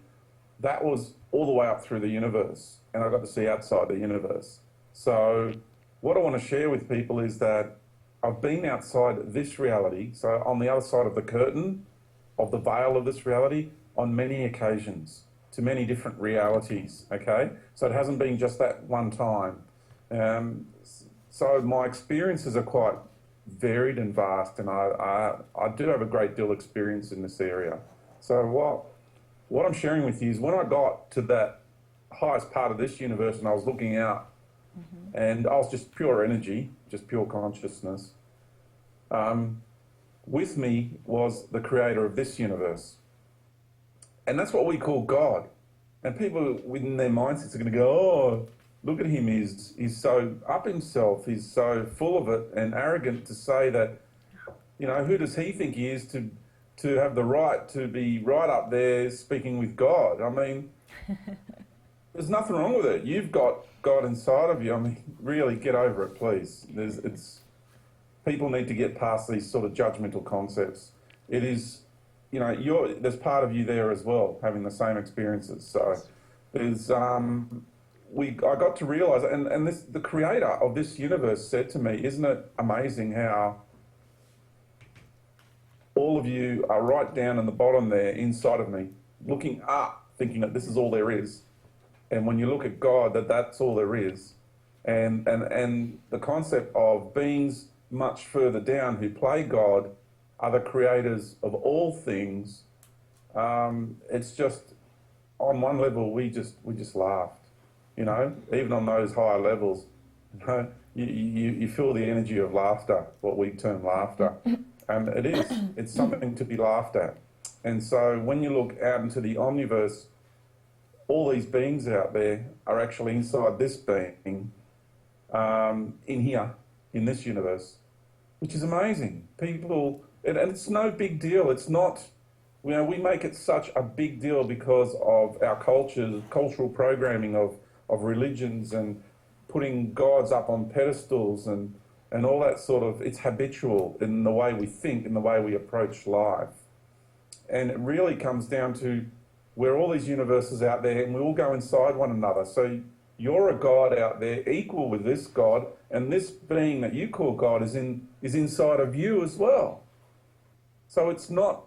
that was all the way up through the universe. And I got to see outside the universe. So what I want to share with people is that I've been outside this reality, so on the other side of the curtain, of the veil of this reality, on many occasions, to many different realities, okay? So it hasn't been just that one time. So my experiences are quite varied and vast, and I do have a great deal of experience in this area. So what I'm sharing with you is when I got to that highest part of this universe and I was looking out, and I was just pure energy, just pure consciousness, with me was the creator of this universe. And that's what we call God. And people within their mindsets are going to go, oh, look at him, he's so up himself, he's so full of it and arrogant to say that, you know, who does he think he is to have the right to be right up there speaking with God? I mean, there's nothing wrong with it. You've got God inside of you. I mean, really get over it, please. People need to get past these sort of judgmental concepts. It is, you know, there's part of you there as well, having the same experiences. So there's, I got to realise, and the creator of this universe said to me, isn't it amazing how all of you are right down in the bottom there inside of me, looking up, thinking that this is all there is. And when you look at God, that's all there is. And the concept of beings much further down who play God are the creators of all things. It's just, on one level, we just laughed, you know, even on those higher levels, you know, you feel the energy of laughter, what we term laughter. And it's something to be laughed at. And so when you look out into the omniverse, all these beings out there are actually inside this being, in here, in this universe, which is amazing. People, and it's no big deal. It's not, you know, we make it such a big deal because of our cultural programming of religions and putting gods up on pedestals and all that sort of, it's habitual in the way we think, in the way we approach life. And it really comes down to we're all these universes out there and we all go inside one another. So you're a God out there equal with this God, and this being that you call God is inside of you as well. So it's not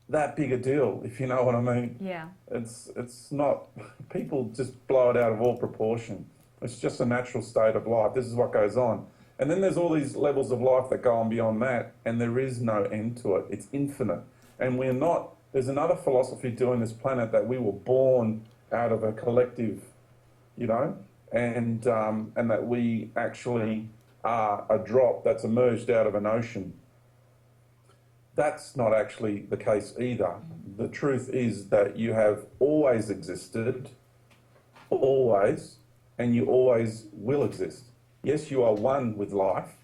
that big a deal, if you know what I mean. Yeah. It's not, people just blow it out of all proportion. It's just a natural state of life. This is what goes on. And then there's all these levels of life that go on beyond that, and there is no end to it. It's infinite. And we're not, there's another philosophy doing this planet that we were born out of a collective, you know, and that we actually are a drop that's emerged out of an ocean. That's not actually the case either. The truth is that you have always existed, always, and you always will exist. Yes, you are one with life,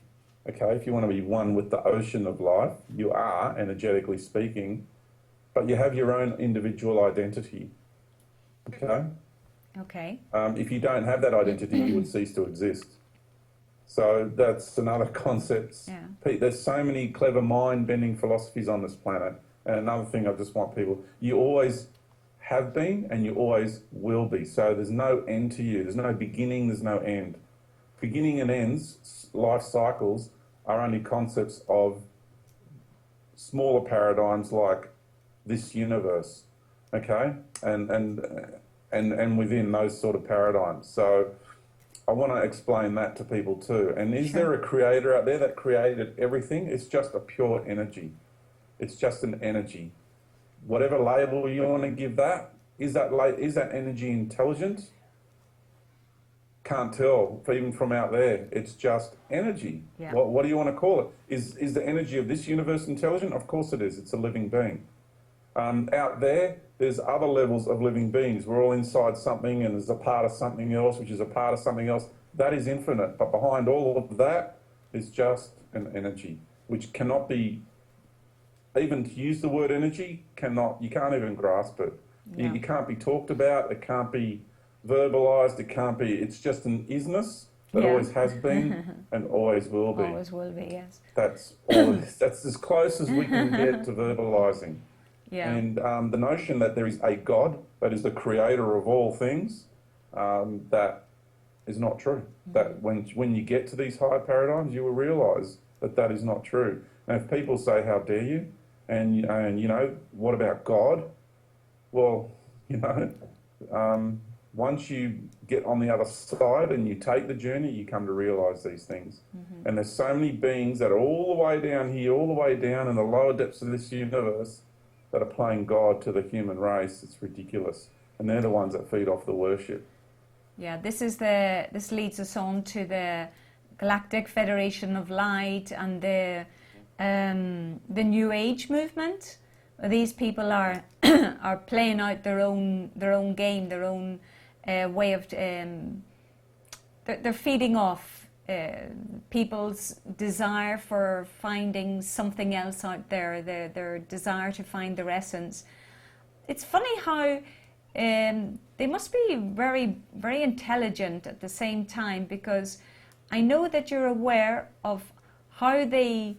okay? If you want to be one with the ocean of life, you are, energetically speaking, but you have your own individual identity, okay? Okay. If you don't have that identity, you would cease to exist. So that's another concept. Yeah. There's so many clever mind-bending philosophies on this planet. And another thing I just want people, you always have been and you always will be. So there's no end to you. There's no beginning, there's no end. Beginning and ends, life cycles, are only concepts of smaller paradigms like this universe, okay? And within those sort of paradigms. So I want to explain that to people too. And is there a creator out there that created everything? It's just a pure energy. It's just an energy. Whatever label you want to give that, is that energy intelligent? can't tell, even from out there. It's just energy. Yeah. What do you want to call it? Is the energy of this universe intelligent? Of course it is. It's a living being. Out there, there's other levels of living beings. We're all inside something, and there's a part of something else, which is a part of something else. That is infinite. But behind all of that is just an energy, which cannot be, even to use the word energy, you can't even grasp it. Yeah. You can't be talked about. It can't be verbalized. It can't be. It's just an isness that Yeah. always has been and always will be. Always will be, yes. That's all. That's as close as we can get to verbalizing. Yeah. And the notion that there is a God that is the creator of all things, that is not true. That when you get to these higher paradigms, you will realise that that is not true. And if people say, "How dare you?" and you know, what about God? Well, you know, once you get on the other side and you take the journey, you come to realise these things. And there's so many beings that are all the way down here, all the way down in the lower depths of this universe, that are playing God to the human race. It's ridiculous. And they're the ones that feed off the worship. Yeah, this leads us on to the Galactic Federation of Light and the New Age movement. These people are are playing out their own game, their own way of. They're feeding off people's desire for finding something else out there. Their desire to find their essence. It's funny how. They must be very, very intelligent at the same time, because I know that you're aware of how they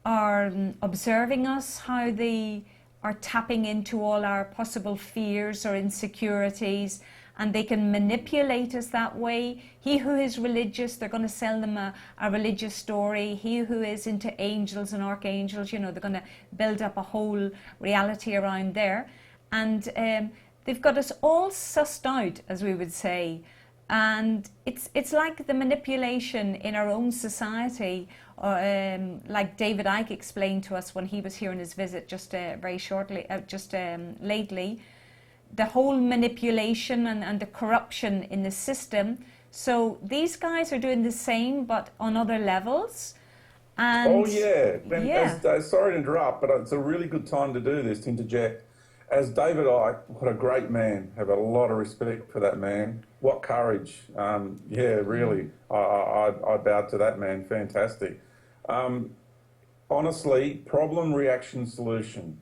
are observing us, how they are tapping into all our possible fears or insecurities, and they can manipulate us that way. He who is religious, they're going to sell them a religious story. He who is into angels and archangels, you know, they're going to build up a whole reality around there. And they've got us all sussed out, as we would say, and it's like the manipulation in our own society, like David Icke explained to us when he was here on his visit just very shortly, lately, the whole manipulation and the corruption in the system. So these guys are doing the same, but on other levels. And oh yeah, yeah. Sorry to interrupt, but it's a really good time to do this, to interject. As David Icke, what a great man. Have a lot of respect for that man. What courage. Yeah, really. I bowed to that man. Fantastic. Honestly, problem, reaction, solution.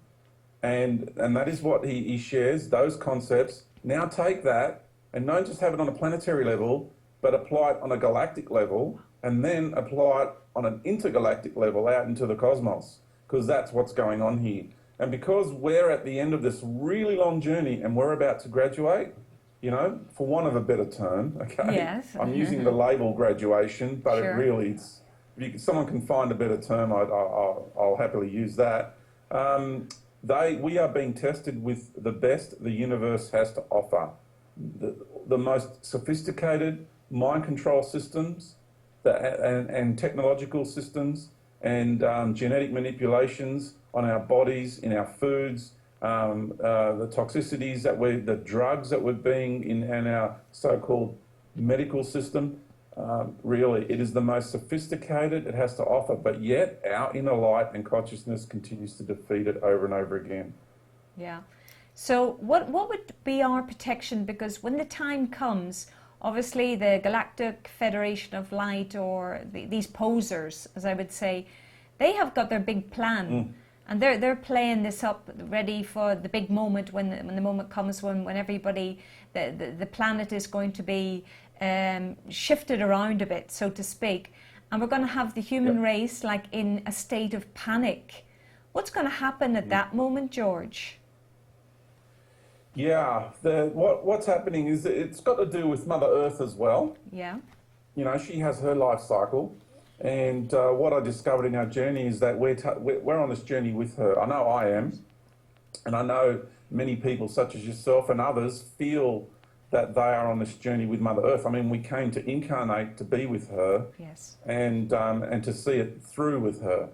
And that is what he shares, those concepts. Now take that and don't just have it on a planetary level, but apply it on a galactic level, and then apply it on an intergalactic level out into the cosmos, because that's what's going on here. And because we're at the end of this really long journey and we're about to graduate, you know, for want of a better term, okay? Yes. I'm using the label graduation, but Sure. it really, if someone can find a better term, I'll happily use that. We are being tested with the best the universe has to offer. The most sophisticated mind control systems and technological systems and genetic manipulations on our bodies, in our foods, the toxicities the drugs that we're being in our so-called medical system. Really, it is the most sophisticated it has to offer, but yet our inner light and consciousness continues to defeat it over and over again. Yeah. So what would be our protection? Because when the time comes, obviously the Galactic Federation of Light, or these posers, as I would say, they have got their big plan. And they're playing this up, ready for the big moment, when the moment comes when everybody, the planet is going to be shifted around a bit, so to speak. And we're going to have the human race like in a state of panic. What's going to happen at that moment, George? Yeah, what's happening is that it's got to do with Mother Earth as well. Yeah. You know, she has her life cycle. And what I discovered in our journey is that we're on this journey with her. I know I am. And I know many people, such as yourself and others, feel that they are on this journey with Mother Earth. I mean, we came to incarnate to be with her. Yes. And to see it through with her.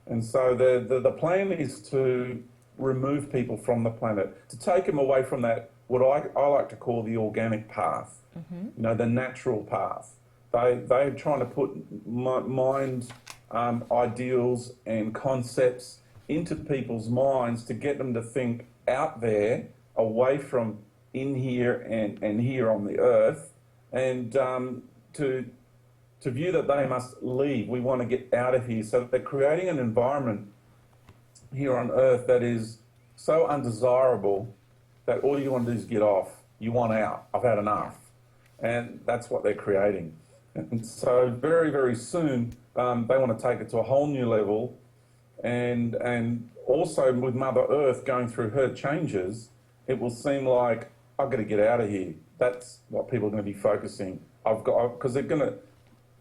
And so the plan is to remove people from the planet, to take them away from that what I like to call the organic path, you know, the natural path. They're trying to put mind ideals and concepts into people's minds to get them to think out there, away from in here and here on the earth, and to view that they must leave. We want to get out of here. So they're creating an environment here on earth that is so undesirable that all you want to do is get off. You want out. I've had enough. And that's what they're creating. And so very, very soon, they want to take it to a whole new level. And also with Mother Earth going through her changes, it will seem like, I've got to get out of here. That's what people are going to be focusing. Because they're going to,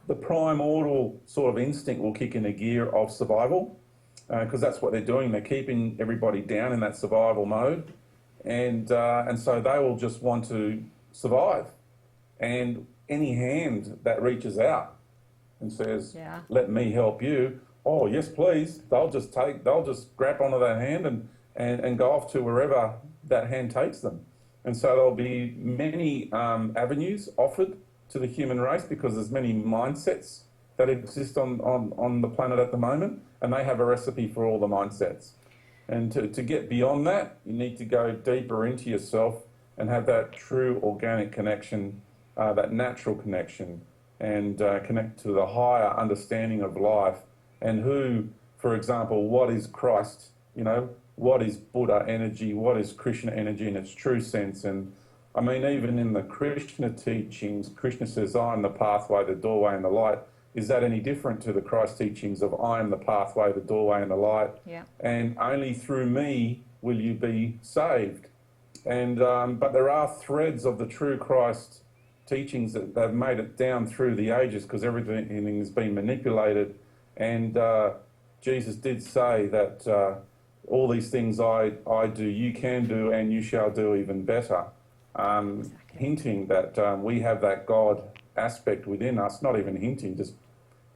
the primordial sort of instinct will kick in a gear of survival, because that's what they're doing. They're keeping everybody down in that survival mode. And so they will just want to survive. And any hand that reaches out and says, let me help you, oh, yes, please, they'll just grab onto that hand and go off to wherever that hand takes them. And so there'll be many avenues offered to the human race, because there's many mindsets that exist on the planet at the moment, and they have a recipe for all the mindsets. And to get beyond that, you need to go deeper into yourself and have that true organic connection, that natural connection, and connect to the higher understanding of life and who, for example, what is Christ, you know, what is Buddha energy, what is Krishna energy in its true sense. And I mean, even in the Krishna teachings, Krishna says, I am the pathway, the doorway and the light. Is that any different to the Christ teachings of I am the pathway, the doorway and the light? Yeah. And only through me will you be saved. And but there are threads of the true Christ teachings that they've made it down through the ages, because everything has been manipulated. And Jesus did say that all these things I do, you can do, and you shall do even better. Hinting that we have that God aspect within us, not even hinting, just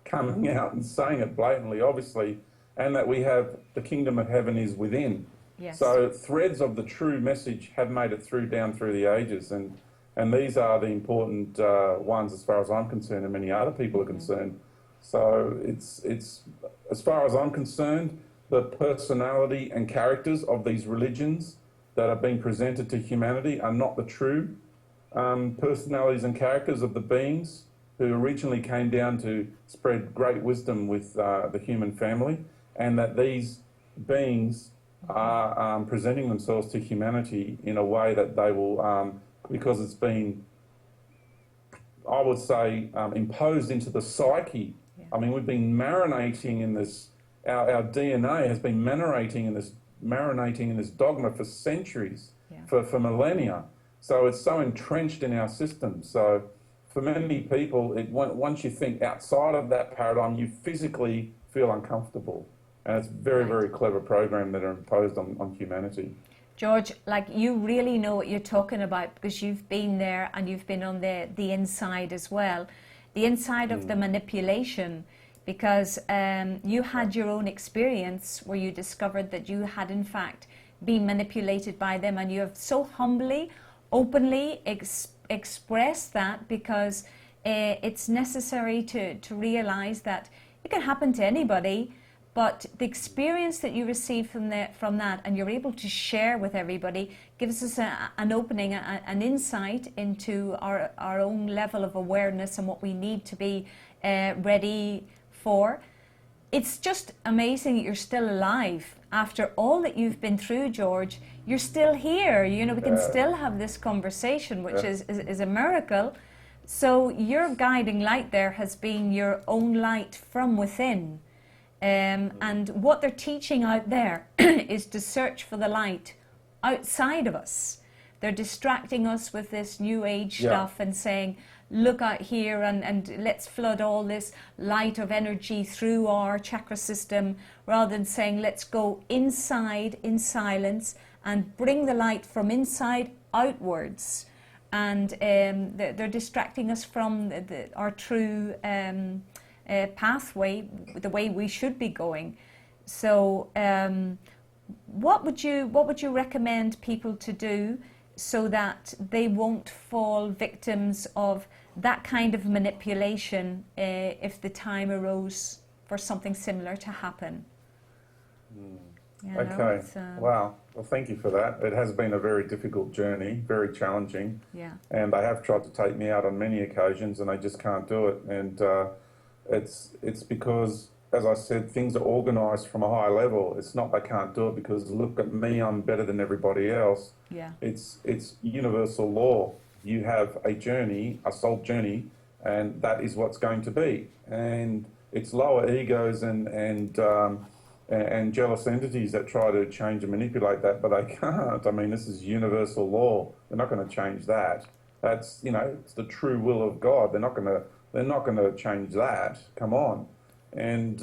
coming out and saying it blatantly, obviously, and that we have the kingdom of heaven is within. Yes. So threads of the true message have made it down through the ages, and these are the important ones as far as I'm concerned, and many other people are concerned. So it's as far as I'm concerned, the personality and characters of these religions that are being presented to humanity are not the true personalities and characters of the beings who originally came down to spread great wisdom with the human family, and that these beings are presenting themselves to humanity in a way that they will, because it's been, I would say, imposed into the psyche. Yeah. I mean, we've been marinating in this, our DNA has been marinating in this dogma for centuries, for millennia. So it's so entrenched in our system. So for many people, once you think outside of that paradigm, you physically feel uncomfortable. And it's very, very clever program that are imposed on humanity. George, like, you really know what you're talking about, because you've been there and you've been on the inside as well. The inside of the manipulation, because you had your own experience where you discovered that you had in fact been manipulated by them, and you have so humbly, openly expressed that, because it's necessary to realize that it can happen to anybody. But the experience that you receive from that, and you're able to share with everybody, gives us an opening, an insight into our own level of awareness and what we need to be ready for. It's just amazing that you're still alive after all that you've been through, George. You're still here. You know, we can still have this conversation, which is a miracle. So your guiding light there has been your own light from within. And what they're teaching out there is to search for the light outside of us. They're distracting us with this new age stuff and saying, look out here and let's flood all this light of energy through our chakra system, rather than saying, let's go inside in silence and bring the light from inside outwards. And they're distracting us from our true pathway, the way we should be going. So what would you recommend people to do so that they won't fall victims of that kind of manipulation if the time arose for something similar to happen. Okay. Wow. Well, thank you for that. It has been a very difficult journey, very challenging. Yeah. And they have tried to take me out on many occasions, and they just can't do it. And it's because, as I said, things are organised from a high level. It's not they can't do it because look at me, I'm better than everybody else. Yeah. It's universal law. You have a journey, a soul journey, and that is what's going to be. And it's lower egos and jealous entities that try to change and manipulate that, but they can't. I mean, this is universal law. They're not going to change that. That's, you know, it's the true will of God. They're not going to change that. Come on. And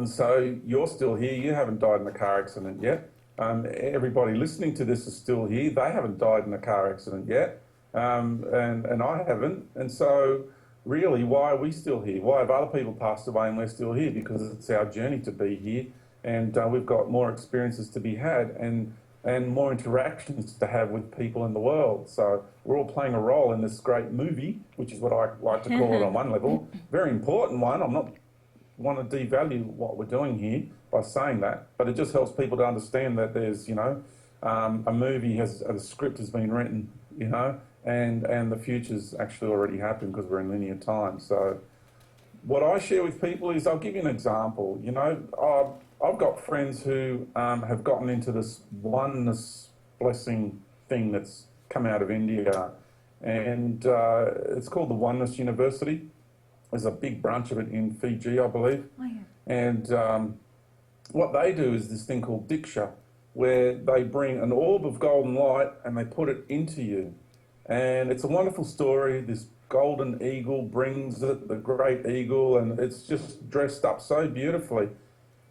so you're still here. You haven't died in a car accident yet. Everybody listening to this is still here. They haven't died in a car accident yet, and I haven't. And so really, why are we still here? Why have other people passed away and we're still here? Because it's our journey to be here, and we've got more experiences to be had and more interactions to have with people in the world. So we're all playing a role in this great movie, which is what I like to call it on one level. Very important one. I'm not want to devalue what we're doing here by saying that, but it just helps people to understand that there's, you know, a movie has, a script has been written, you know, and the future's actually already happened because we're in linear time. So what I share with people is, I'll give you an example. You know, I've got friends who have gotten into this oneness blessing thing that's come out of India, and it's called the Oneness University. There's a big branch of it in Fiji, I believe. Oh, yeah. And what they do is this thing called Diksha, where they bring an orb of golden light and they put it into you. And it's a wonderful story. This golden eagle brings it, the great eagle, and it's just dressed up so beautifully.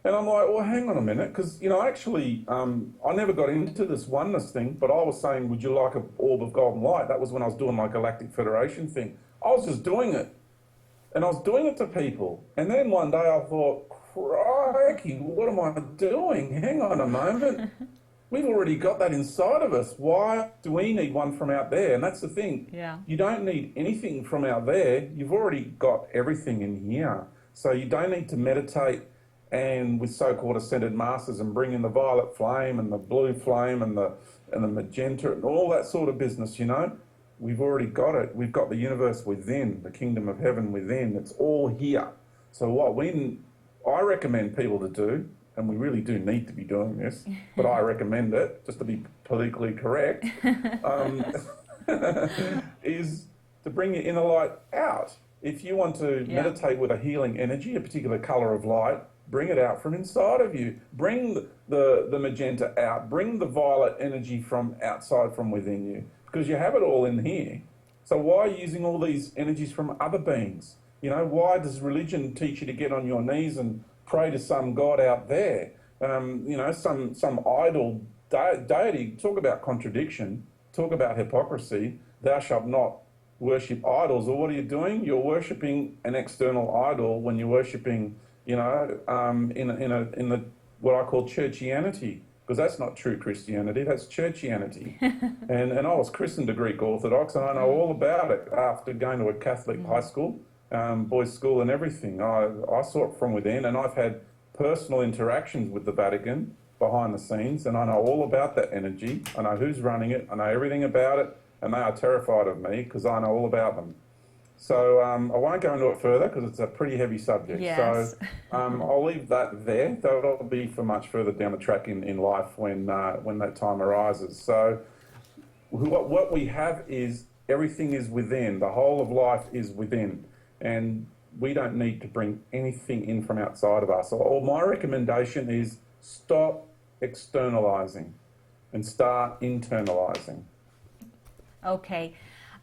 And I'm like, well, hang on a minute, because, you know, actually, I never got into this oneness thing, but I was saying, would you like an orb of golden light? That was when I was doing my Galactic Federation thing. I was just doing it. And I was doing it to people. And then one day I thought, crikey, what am I doing? Hang on a moment. We've already got that inside of us. Why do we need one from out there? And that's the thing. Yeah. You don't need anything from out there. You've already got everything in here. So you don't need to meditate and with so-called ascended masters and bring in the violet flame and the blue flame and the magenta and all that sort of business, you know. We've already got it. We've got the universe within, the kingdom of heaven within. It's all here. So what I recommend people to do, and we really do need to be doing this, but I recommend it, just to be politically correct, is to bring your inner light out. If you want to meditate with a healing energy, a particular colour of light, bring it out from inside of you. Bring the magenta out. Bring the violet energy from outside, from within you. Because you have it all in here. So why are you using all these energies from other beings? You know, why does religion teach you to get on your knees and pray to some god out there? You know, some idol deity. Talk about contradiction. Talk about hypocrisy. Thou shalt not worship idols. Or what are you doing? You're worshipping an external idol when you're worshipping, you know, in the what I call churchianity. Because that's not true Christianity, that's churchianity. and I was christened to Greek Orthodox, and I know all about it after going to a Catholic high school, boys' school and everything. I saw it from within, and I've had personal interactions with the Vatican behind the scenes, and I know all about that energy. I know who's running it, I know everything about it, and they are terrified of me because I know all about them. So I won't go into it further because it's a pretty heavy subject. Yes. So I'll leave that there. That'll be for much further down the track in life when that time arises. So what we have is everything is within. The whole of life is within. And we don't need to bring anything in from outside of us. So my recommendation is stop externalizing and start internalizing. Okay.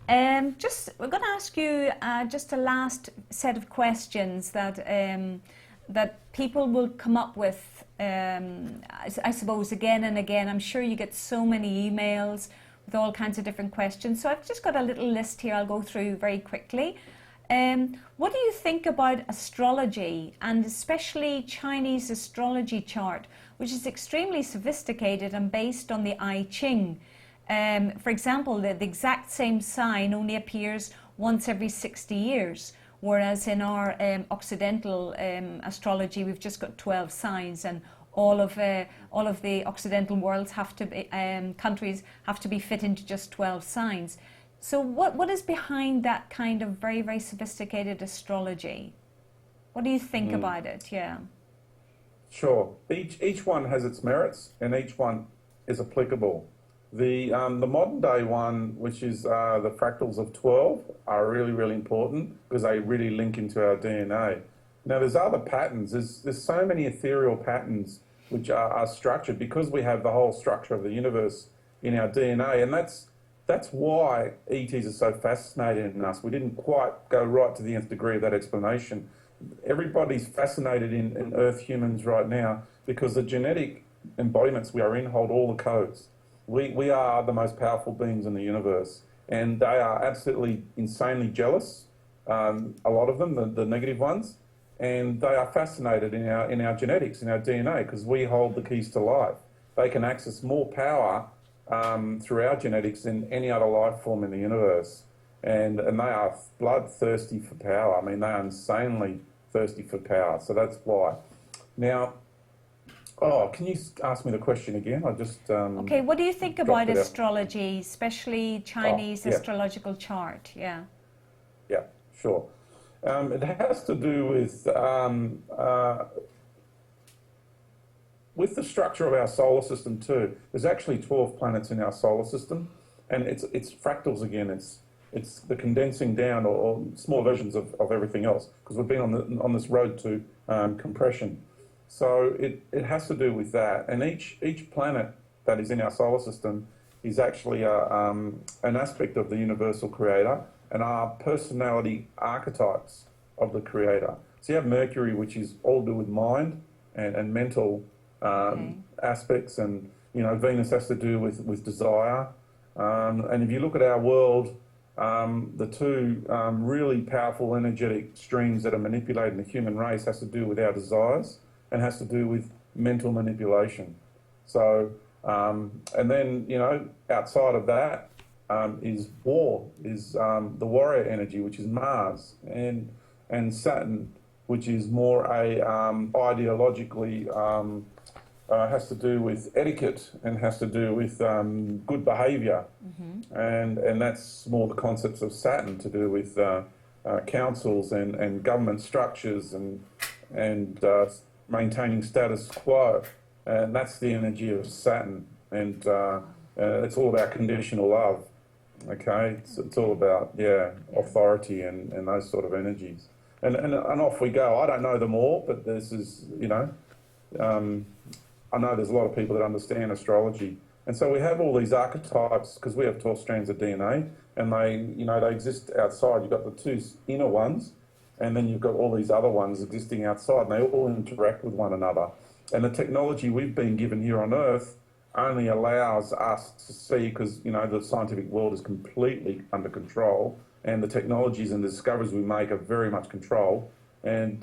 We're going to ask you just a last set of questions that people will come up with, I suppose, again and again. I'm sure you get so many emails with all kinds of different questions. So I've just got a little list here I'll go through very quickly. What do you think about astrology, and especially Chinese astrology chart, which is extremely sophisticated and based on the I Ching? For example, the exact same sign only appears once every 60 years, whereas in our Occidental astrology, we've just got 12 signs, and all of the Occidental worlds have to be, countries have to be fit into just 12 signs. So what is behind that kind of very, very sophisticated astrology? What do you think about it? Yeah. Sure. Each one has its merits, and each one is applicable. The modern day one, which is the fractals of 12, are really, really important because they really link into our DNA. Now, there's other patterns. There's so many ethereal patterns which are structured because we have the whole structure of the universe in our DNA, and that's why ETs are so fascinated in us. We didn't quite go right to the nth degree of that explanation. Everybody's fascinated in Earth humans right now because the genetic embodiments we are in hold all the codes. We are the most powerful beings in the universe, and they are absolutely insanely jealous, a lot of them, the negative ones, and they are fascinated in our genetics, in our DNA, because we hold the keys to life. They can access more power through our genetics than any other life form in the universe. And they are bloodthirsty for power. I mean, they are insanely thirsty for power. So that's why. Now, can you ask me the question again? I just okay. What do you think about astrology, especially Chinese astrological chart? Yeah. Yeah, sure. It has to do with the structure of our solar system too. There's actually 12 planets in our solar system, and it's fractals again. It's the condensing down or small versions of everything else, because we've been on this road to compression. So it has to do with that. And each planet that is in our solar system is actually an aspect of the universal creator and are personality archetypes of the creator. So you have Mercury, which is all to do with mind and mental aspects, and Venus has to do with desire. And if you look at our world, the two really powerful energetic streams that are manipulating the human race has to do with our desires and has to do with mental manipulation. So, and then, outside of that is war, is the warrior energy, which is Mars, and Saturn, which is more a ideologically has to do with etiquette and has to do with good behaviour, and that's more the concepts of Saturn to do with councils and government structures and maintaining status quo, and that's the energy of Saturn, and it's all about conditional love. Okay, it's all about authority and those sort of energies, and off we go. I don't know them all, but this is I know there's a lot of people that understand astrology, and so we have all these archetypes because we have 12 strands of DNA, and they exist outside. You've got the two inner ones, and then you've got all these other ones existing outside, and they all interact with one another. And the technology we've been given here on Earth only allows us to see, because the scientific world is completely under control, and the technologies and the discoveries we make are very much controlled, and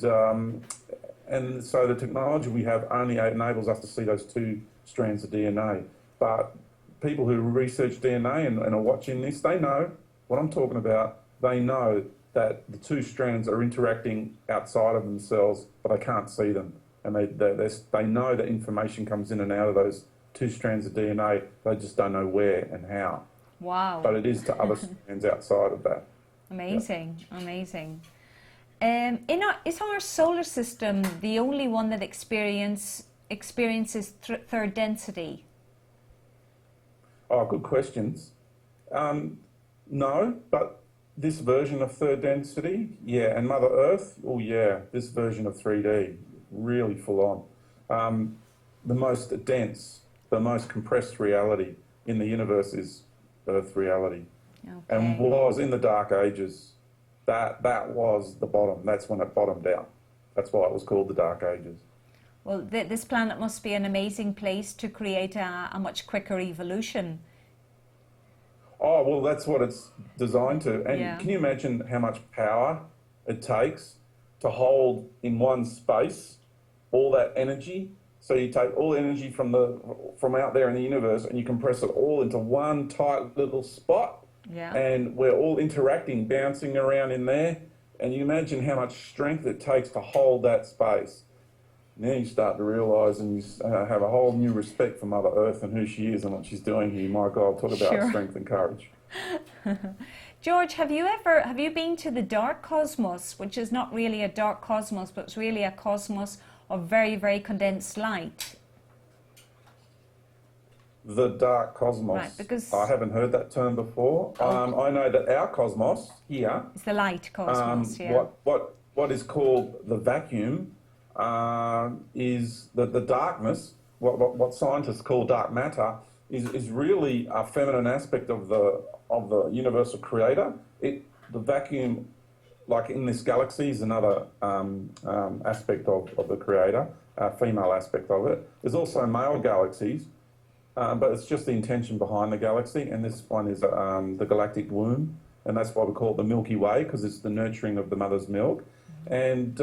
so the technology we have only enables us to see those two strands of DNA. But people who research DNA and are watching this, they know what I'm talking about. They know that the two strands are interacting outside of themselves, but they can't see them. And they know that information comes in and out of those two strands of DNA. They just don't know where and how. Wow. But it is to other strands outside of that. Amazing, amazing. Is our solar system the only one that experiences third density? Oh, good questions. No, but this version of third density, yeah, and Mother Earth, oh yeah, this version of 3D, really full on. The most dense, the most compressed reality in the universe is Earth reality. Okay. And was in the Dark Ages. That was the bottom. That's when it bottomed out. That's why it was called the Dark Ages. Well, this planet must be an amazing place to create a much quicker evolution. Oh, well, that's what it's designed to. And can you imagine how much power it takes to hold in one space all that energy? So you take all energy from out there in the universe and you compress it all into one tight little spot. Yeah. And we're all interacting, bouncing around in there. And you imagine how much strength it takes to hold that space. And then you start to realise and you have a whole new respect for Mother Earth and who she is and what she's doing here. My God, talk about Sure. strength and courage. George, have you been to the dark cosmos, which is not really a dark cosmos, but it's really a cosmos of very, very condensed light? The dark cosmos. Right, because I haven't heard that term before. I know that our cosmos here, it's the light cosmos. Yeah. what is called the vacuum, is the darkness. What scientists call dark matter is really a feminine aspect of the universal creator. The vacuum, like in this galaxy, is another aspect of the creator, female aspect of it. There's also male galaxies. But it's just the intention behind the galaxy, and this one is the galactic womb, and that's why we call it the Milky Way, because it's the nurturing of the mother's milk. And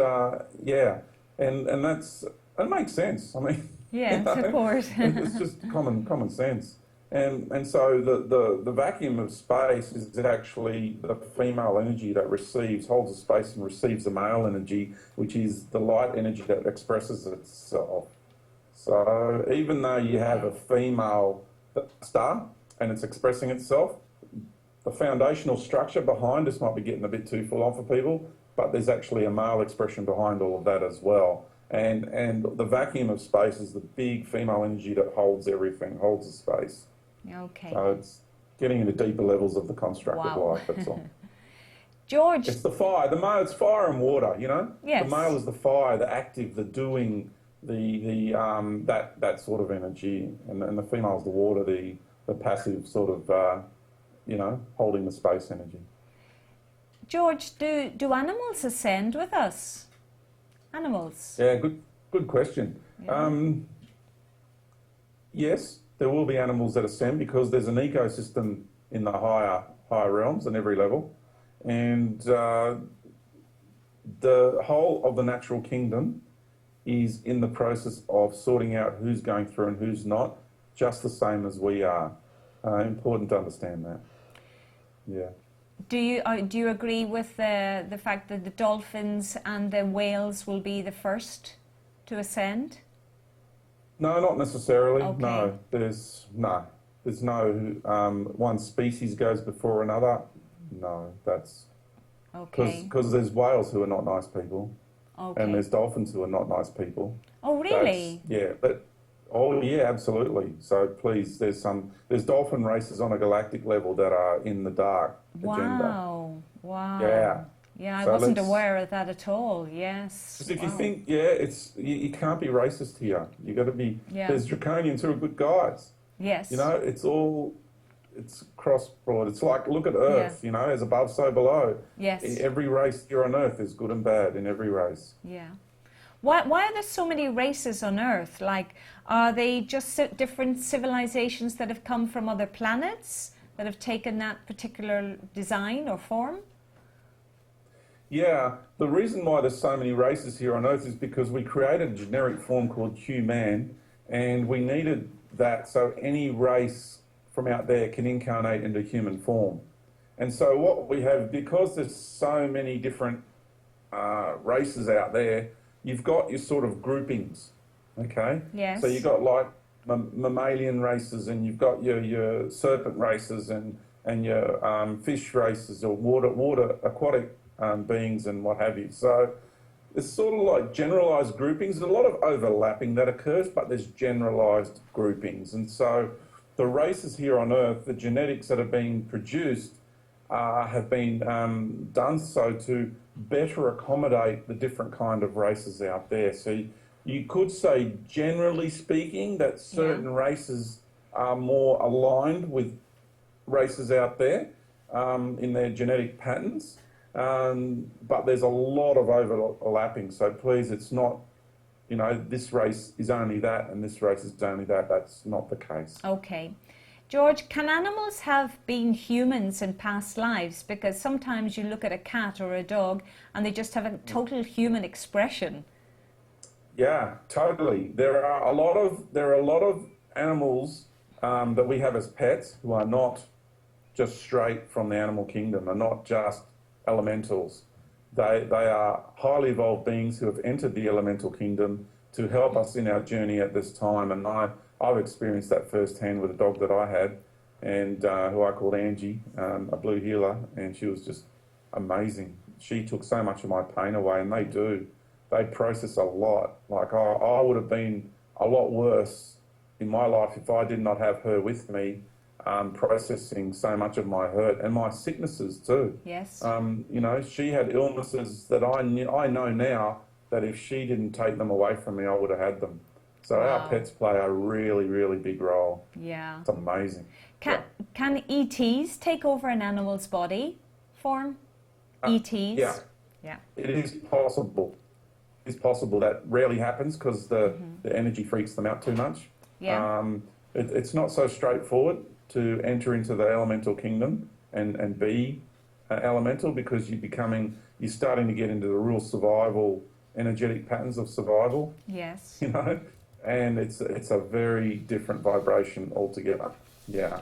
and that makes sense. I mean, Yes, of course. it's just common sense. And so the vacuum of space is actually the female energy that holds the space and receives the male energy, which is the light energy that expresses itself. So even though you have a female star and it's expressing itself, the foundational structure behind this might be getting a bit too full on for people, but there's actually a male expression behind all of that as well. And the vacuum of space is the big female energy that holds everything, holds the space. Okay. So it's getting into deeper levels of the construct of life, that's all. George. It's the fire. It's fire and water, you know? Yes. The male is the fire, the active, the doing, that sort of energy, and the female is the water, the passive sort of, holding the space energy. George, do animals ascend with us? Animals? Yeah, good question. Yeah. Yes, there will be animals that ascend because there's an ecosystem in the higher realms and every level, and the whole of the natural kingdom is in the process of sorting out who's going through and who's not, just the same as we are. Important to understand that. Yeah. Do you agree with the fact that the dolphins and the whales will be the first to ascend? No, not necessarily. Okay. No, there's no one species goes before another. No, that's Okay. because there's whales who are not nice people. Okay. And there's dolphins who are not nice people. Oh, really? Yeah, absolutely. So please, there's dolphin races on a galactic level that are in the dark agenda. Wow. Yeah. Yeah, I So wasn't let's- aware of that at all. Yes. Because if you Wow. think, you can't be racist here. You got to be. Yeah. There's draconians who are good guys. Yes. You know, it's cross-broad. It's like, look at Earth, Yeah. as above, so below. Yes. Every race here on Earth is good and bad in every race. Yeah. Why are there so many races on Earth? Like, are they just different civilizations that have come from other planets that have taken that particular design or form? Yeah, the reason why there's so many races here on Earth is because we created a generic form called human, and we needed that so any race from out there can incarnate into human form. And so what we have, because there's so many different races out there, you've got your sort of groupings, okay? Yes. So you've got like mammalian races, and you've got your serpent races and your fish races, or water aquatic beings and what have you. So it's sort of like generalised groupings. There's a lot of overlapping that occurs, but there's generalised groupings. And so the races here on Earth, the genetics that are being produced have been done so to better accommodate the different kind of races out there. So you could say, generally speaking, that certain races are more aligned with races out there in their genetic patterns. But there's a lot of overlapping. So please, it's not, this race is only that and this race is only that. That's not the case. Okay. George, can animals have been humans in past lives? Because sometimes you look at a cat or a dog and they just have a total human expression. Yeah, totally. There are a lot of animals that we have as pets who are not just straight from the animal kingdom, are not just elementals. They are highly evolved beings who have entered the elemental kingdom to help us in our journey at this time. And I've experienced that firsthand with a dog that I had, and who I called Angie, a blue heeler, and she was just amazing. She took so much of my pain away, and they do. They process a lot. Like I would have been a lot worse in my life if I did not have her with me, processing so much of my hurt and my sicknesses too. Yes. You know, she had illnesses that I know now that if she didn't take them away from me, I would have had them. So Wow. our pets play a really, really big role. Yeah. It's amazing. Can ETs take over an animal's body form? ETs? Yeah, Yeah. it is possible. It's possible. That rarely happens because the energy freaks them out too much. Yeah. It's not so straightforward to enter into the elemental kingdom and be elemental, because you're starting to get into the real survival, energetic patterns of survival, Yes. you know, and it's a very different vibration altogether. Yeah.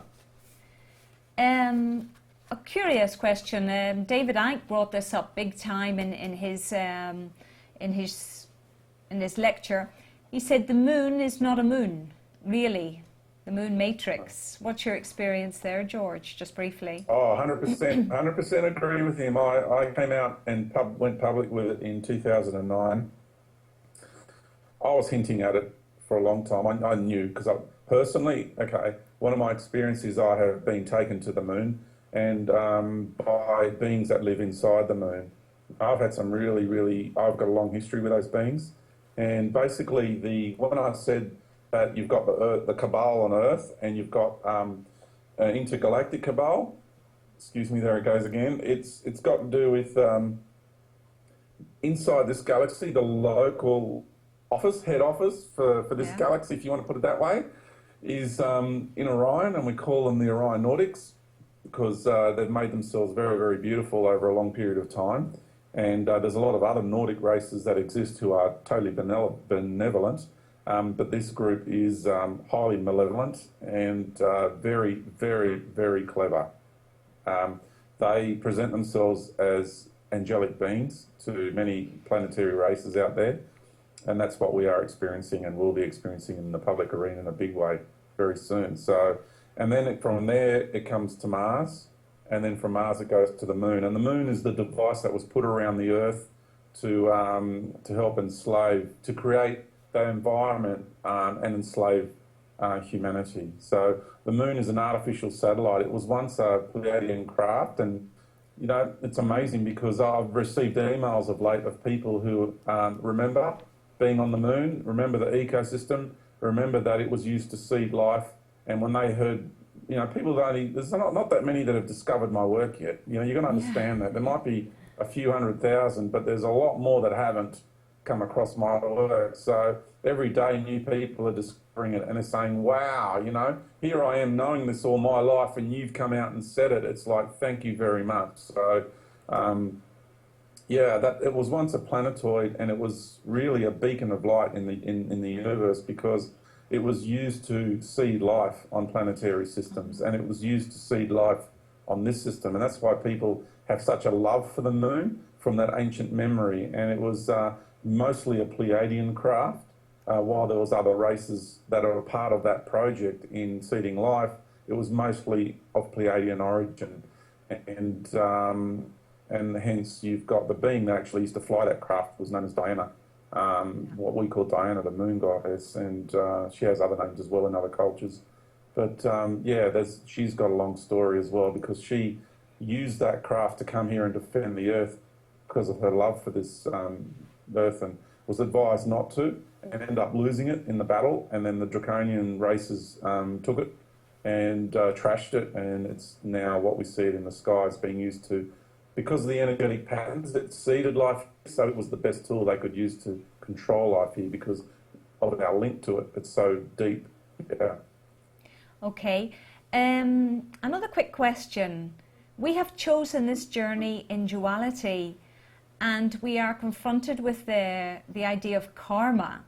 A curious question. David Icke brought this up big time in his lecture. He said the moon is not a moon, really. The moon matrix. What's your experience there, George? Just briefly. Oh, 100%, 100% agree with him. I came out and went public with it in 2009. I was hinting at it for a long time. I knew, because personally, one of my experiences, I have been taken to the moon, and by beings that live inside the moon. I've had some I've got a long history with those beings. And basically, when I said that you've got the cabal on Earth, and you've got intergalactic cabal, excuse me, there it goes again, it's got to do with inside this galaxy, the local head office for this galaxy, if you want to put it that way, is in Orion, and we call them the Orion Nordics, because they've made themselves very, very beautiful over a long period of time. And there's a lot of other Nordic races that exist who are totally benevolent, but this group is highly malevolent and very, very, very clever. They present themselves as angelic beings to many planetary races out there, and that's what we are experiencing and will be experiencing in the public arena in a big way very soon. So, and then from there it comes to Mars, and then from Mars it goes to the moon. And the moon is the device that was put around the Earth to help enslave, to create the environment and enslave humanity. So the moon is an artificial satellite. It was once a Pleiadian craft, and you know, it's amazing because I've received emails of late of people who remember being on the moon, remember the ecosystem, remember that it was used to seed life. And when they heard, you know, there's not that many that have discovered my work yet. You know, you're going to understand that. There might be a few 100,000, but there's a lot more that haven't come across my work. So every day new people are discovering it and are saying, wow, you know, here I am knowing this all my life, and you've come out and said it. It's like, thank you very much. So, that it was once a planetoid, and it was really a beacon of light in the universe, because it was used to seed life on planetary systems, and it was used to seed life on this system. And that's why people have such a love for the moon from that ancient memory. And it was mostly a Pleiadian craft, while there was other races that are a part of that project in seeding life. It was mostly of Pleiadian origin. And hence you've got the being that actually used to fly that craft was known as Diana, what we call Diana, the moon goddess, and she has other names as well in other cultures. But she's got a long story as well, because she used that craft to come here and defend the Earth because of her love for this Earth, and was advised not to, and ended up losing it in the battle. And then the Draconian races took it and trashed it, and it's now what we see it in the skies being used to, because of the energetic patterns, it seeded life, so it was the best tool they could use to control life here because of our link to it. It's so deep. Yeah. Okay. Another quick question. We have chosen this journey in duality, and we are confronted with the idea of karma.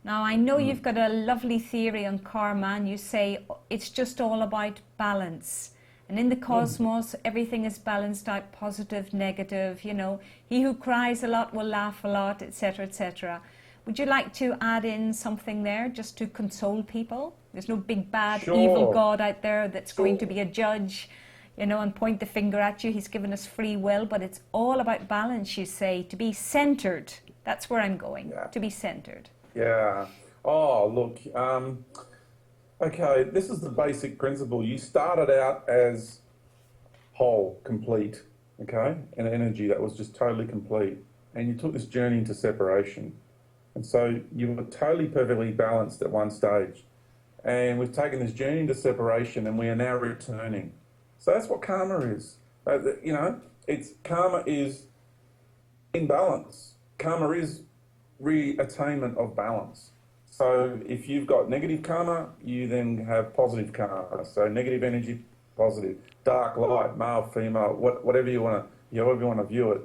Now, I know you've got a lovely theory on karma, and you say it's just all about balance. And in the cosmos, everything is balanced out, positive, negative, you know. He who cries a lot will laugh a lot, etc., etc. Would you like to add in something there just to console people? There's no big, bad, evil God out there that's going to be a judge, you know, and point the finger at you. He's given us free will, but it's all about balance, you say, to be centered. That's where I'm going, to be centered. Yeah. Oh, look. Okay, this is the basic principle. You started out as whole, complete, okay, an energy that was just totally complete. And you took this journey into separation. And so you were totally perfectly balanced at one stage. And we've taken this journey into separation, and we are now returning. So that's what karma is. You know, karma is imbalance. Karma is reattainment of balance. So if you've got negative karma, you then have positive karma. So negative energy, positive, dark, light, male, female, whatever you want to view it.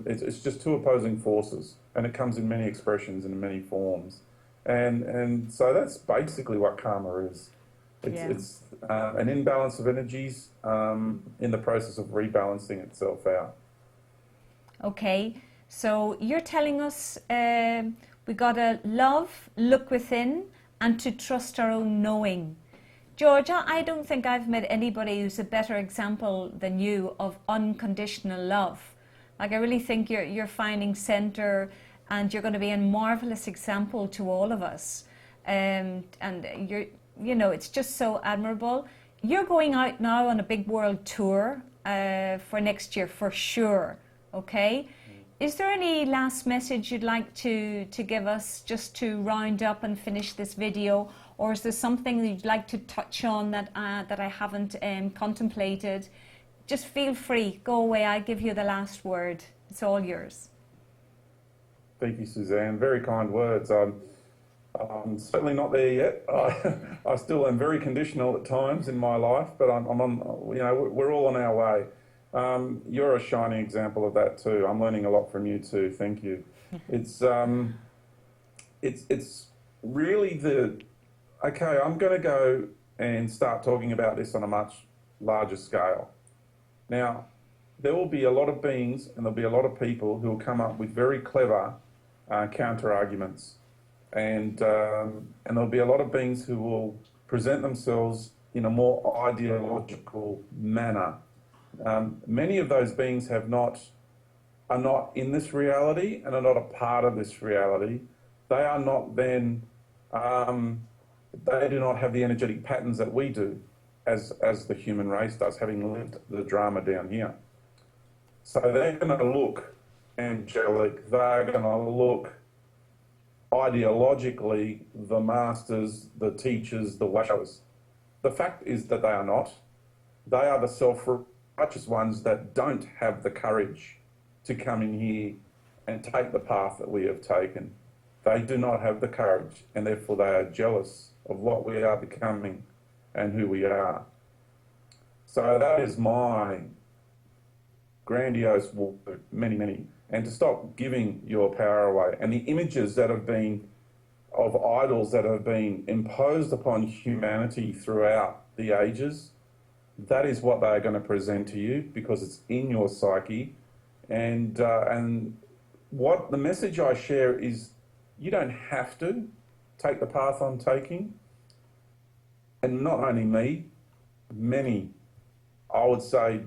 It's just two opposing forces, and it comes in many expressions and in many forms. And so that's basically what karma is. It's an imbalance of energies in the process of rebalancing itself out. Okay, so you're telling us we got to love, look within, and to trust our own knowing. Georgia, I don't think I've met anybody who's a better example than you of unconditional love. Like, I really think you're finding center, and you're going to be a marvelous example to all of us. And you know, it's just so admirable. You're going out now on a big world tour for next year for sure. Okay. Is there any last message you'd like to give us just to round up and finish this video? Or is there something that you'd like to touch on that I haven't contemplated? Just feel free. Go away. I give you the last word. It's all yours. Thank you, Suzanne. Very kind words. I'm certainly not there yet. I still am very conditional at times in my life, but I'm on. You know, we're all on our way. You're a shining example of that too. I'm learning a lot from you too. Thank you. It's really okay. I'm going to go and start talking about this on a much larger scale. Now, there will be a lot of beings and there'll be a lot of people who will come up with very clever counter arguments, and there'll be a lot of beings who will present themselves in a more ideological manner. Many of those beings are not in this reality and are not a part of this reality. They are not then, they do not have the energetic patterns that we do as the human race does, having lived the drama down here. So they're going to look angelic, they're going to look ideologically the masters, the teachers, the washers. The fact is that they are not. They are the self-righteous ones that don't have the courage to come in here and take the path that we have taken. They do not have the courage, and therefore they are jealous of what we are becoming and who we are. So that is my grandiose word, many, and to stop giving your power away. And the images that have been of idols that have been imposed upon humanity throughout the ages, that is what they are going to present to you because it's in your psyche. And what the message I share is, you don't have to take the path I'm taking. And not only me, many, I would say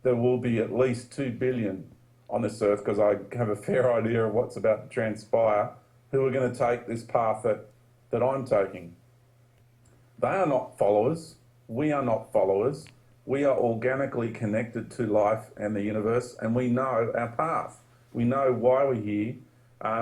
there will be at least 2 billion on this earth, because I have a fair idea of what's about to transpire, who are going to take this path that I'm taking. They are not followers. We are not followers. We are organically connected to life and the universe, and we know our path. We know why we're here,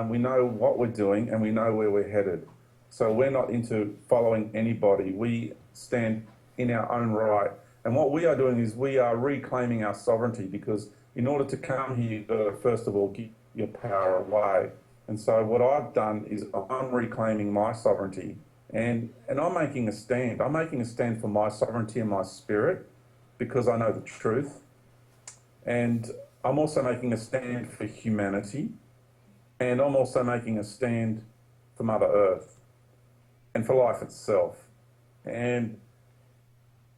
we know what we're doing, and we know where we're headed. So we're not into following anybody. We stand in our own right. And what we are doing is we are reclaiming our sovereignty, because in order to come here, you've got to first of all give your power away. And so what I've done is I'm reclaiming my sovereignty, and I'm making a stand. I'm making a stand for my sovereignty and my spirit, because I know the truth. And I'm also making a stand for humanity, and I'm also making a stand for Mother Earth and for life itself. And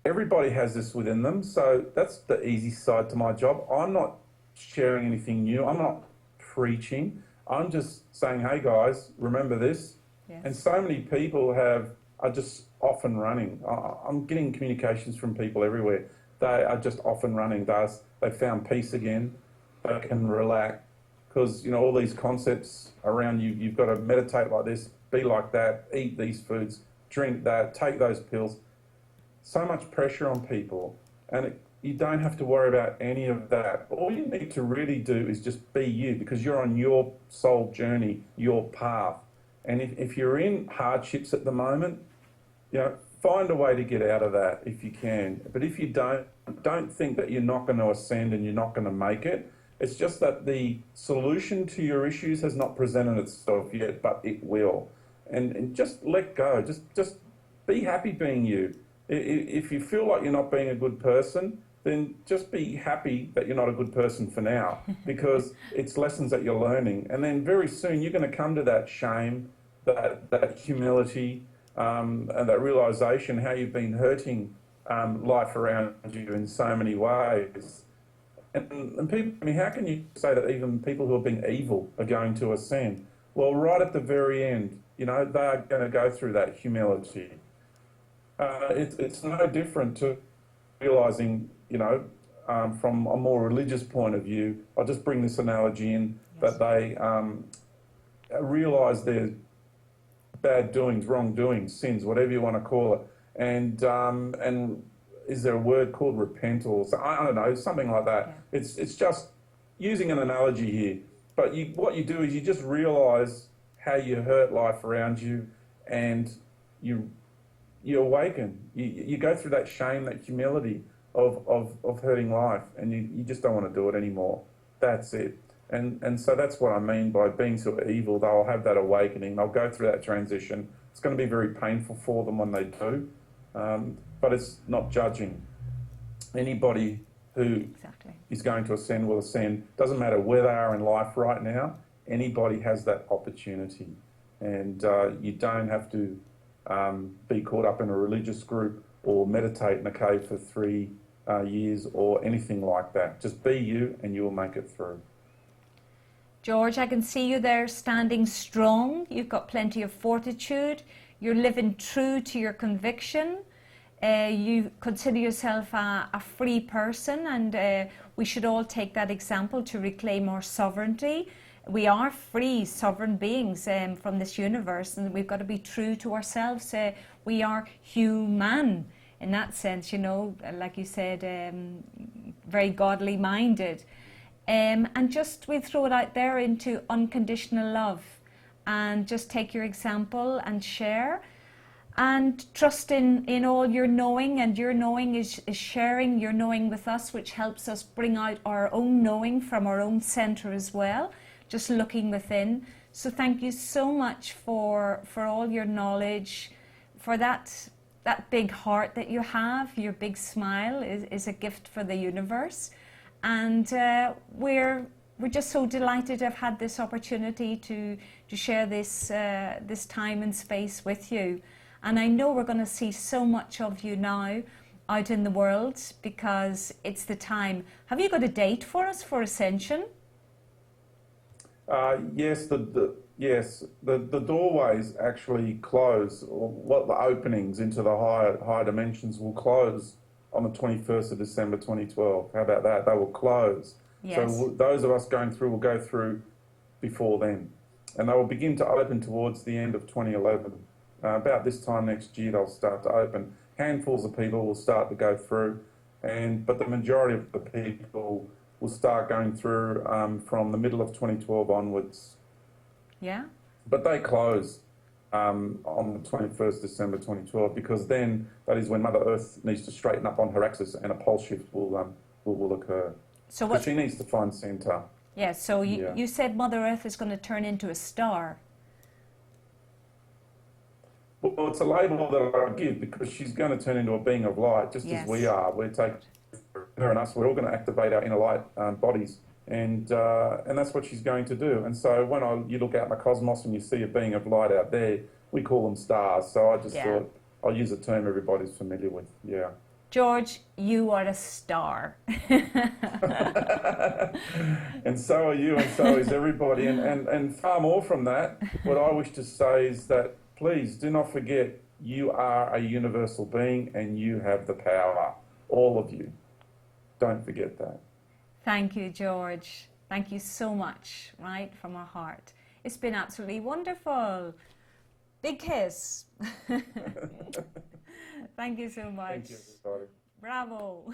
everybody has this within them, so that's the easy side to my job. I'm not sharing anything new. I'm not preaching. I'm just saying, hey guys, remember this. Yes. And so many people are just off and running. I'm getting communications from people everywhere. They are just off and running. They found peace again. They can relax because, you know, all these concepts around you, you've got to meditate like this, be like that, eat these foods, drink that, take those pills. So much pressure on people, and you don't have to worry about any of that. All you need to really do is just be you, because you're on your soul journey, your path. And if you're in hardships at the moment, you know, find a way to get out of that if you can. But if you don't think that you're not going to ascend and you're not going to make it. It's just that the solution to your issues has not presented itself yet, but it will. And just let go. Just be happy being you. If you feel like you're not being a good person, then just be happy that you're not a good person for now, because it's lessons that you're learning. And then very soon you're going to come to that shame, that humility, and that realization how you've been hurting life around you in so many ways. And people, I mean, how can you say that even people who have been evil are going to ascend? Well, right at the very end, you know, they are going to go through that humility. It's no different to realizing, you know, from a more religious point of view. I'll just bring this analogy in, yes. that they realize their bad doings, wrongdoings, sins, whatever you want to call it, and is there a word called repent, or I don't know, something like that. Yeah. It's just using an analogy here, but what you do is you just realize how you hurt life around you, and you awaken. You go through that shame, that humility of hurting life, and you just don't want to do it anymore. That's it. And so that's what I mean by being so evil. They'll have that awakening. They'll go through that transition. It's going to be very painful for them when they do, but it's not judging. Anybody who is going to ascend will ascend. Doesn't matter where they are in life right now. Anybody has that opportunity, and you don't have to be caught up in a religious group or meditate in a cave for 3 years or anything like that. Just be you, and you will make it through. George, I can see you there standing strong. You've got plenty of fortitude. You're living true to your conviction. You consider yourself a free person, and we should all take that example to reclaim our sovereignty. We are free, sovereign beings from this universe, and we've got to be true to ourselves. We are human in that sense, you know, like you said, very godly minded. And just we throw it out there into unconditional love, and just take your example and share, and trust in all your knowing, and your knowing is sharing your knowing with us, which helps us bring out our own knowing from our own center as well, just looking within. So thank you so much for all your knowledge, for that big heart that you have. Your big smile is a gift for the universe. And we're just so delighted to have had this opportunity to share this time and space with you. And I know we're going to see so much of you now out in the world, because it's the time. Have you got a date for us for Ascension? Yes, the doorways actually close, or what the openings into the higher dimensions will close on the 21st of December 2012. How about that? They will close. Yes. So those of us going through will go through before then. And they will begin to open towards the end of 2011. About this time next year, they'll start to open. Handfuls of people will start to go through, but the majority of the people will start going through from the middle of 2012 onwards. Yeah. But they close on the 21st December 2012, because then that is when Mother Earth needs to straighten up on her axis, and a pole shift will occur. So what she needs to find centre. Yeah. So you said Mother Earth is going to turn into a star. Well, it's a label that I give, because she's going to turn into a being of light, just as we are. We're taking her and us. We're all going to activate our inner light bodies and that's what she's going to do. And so when you look out in the cosmos and you see a being of light out there, we call them stars. So I just thought I'll use a term everybody's familiar with. Yeah. George, you are a star. And so are you, and so is everybody. And far more from that, what I wish to say is that please do not forget you are a universal being and you have the power, all of you. Don't forget that. Thank you, George. Thank you so much, right, from our heart. It's been absolutely wonderful. Big kiss. Thank you so much. Thank you, everybody. Bravo.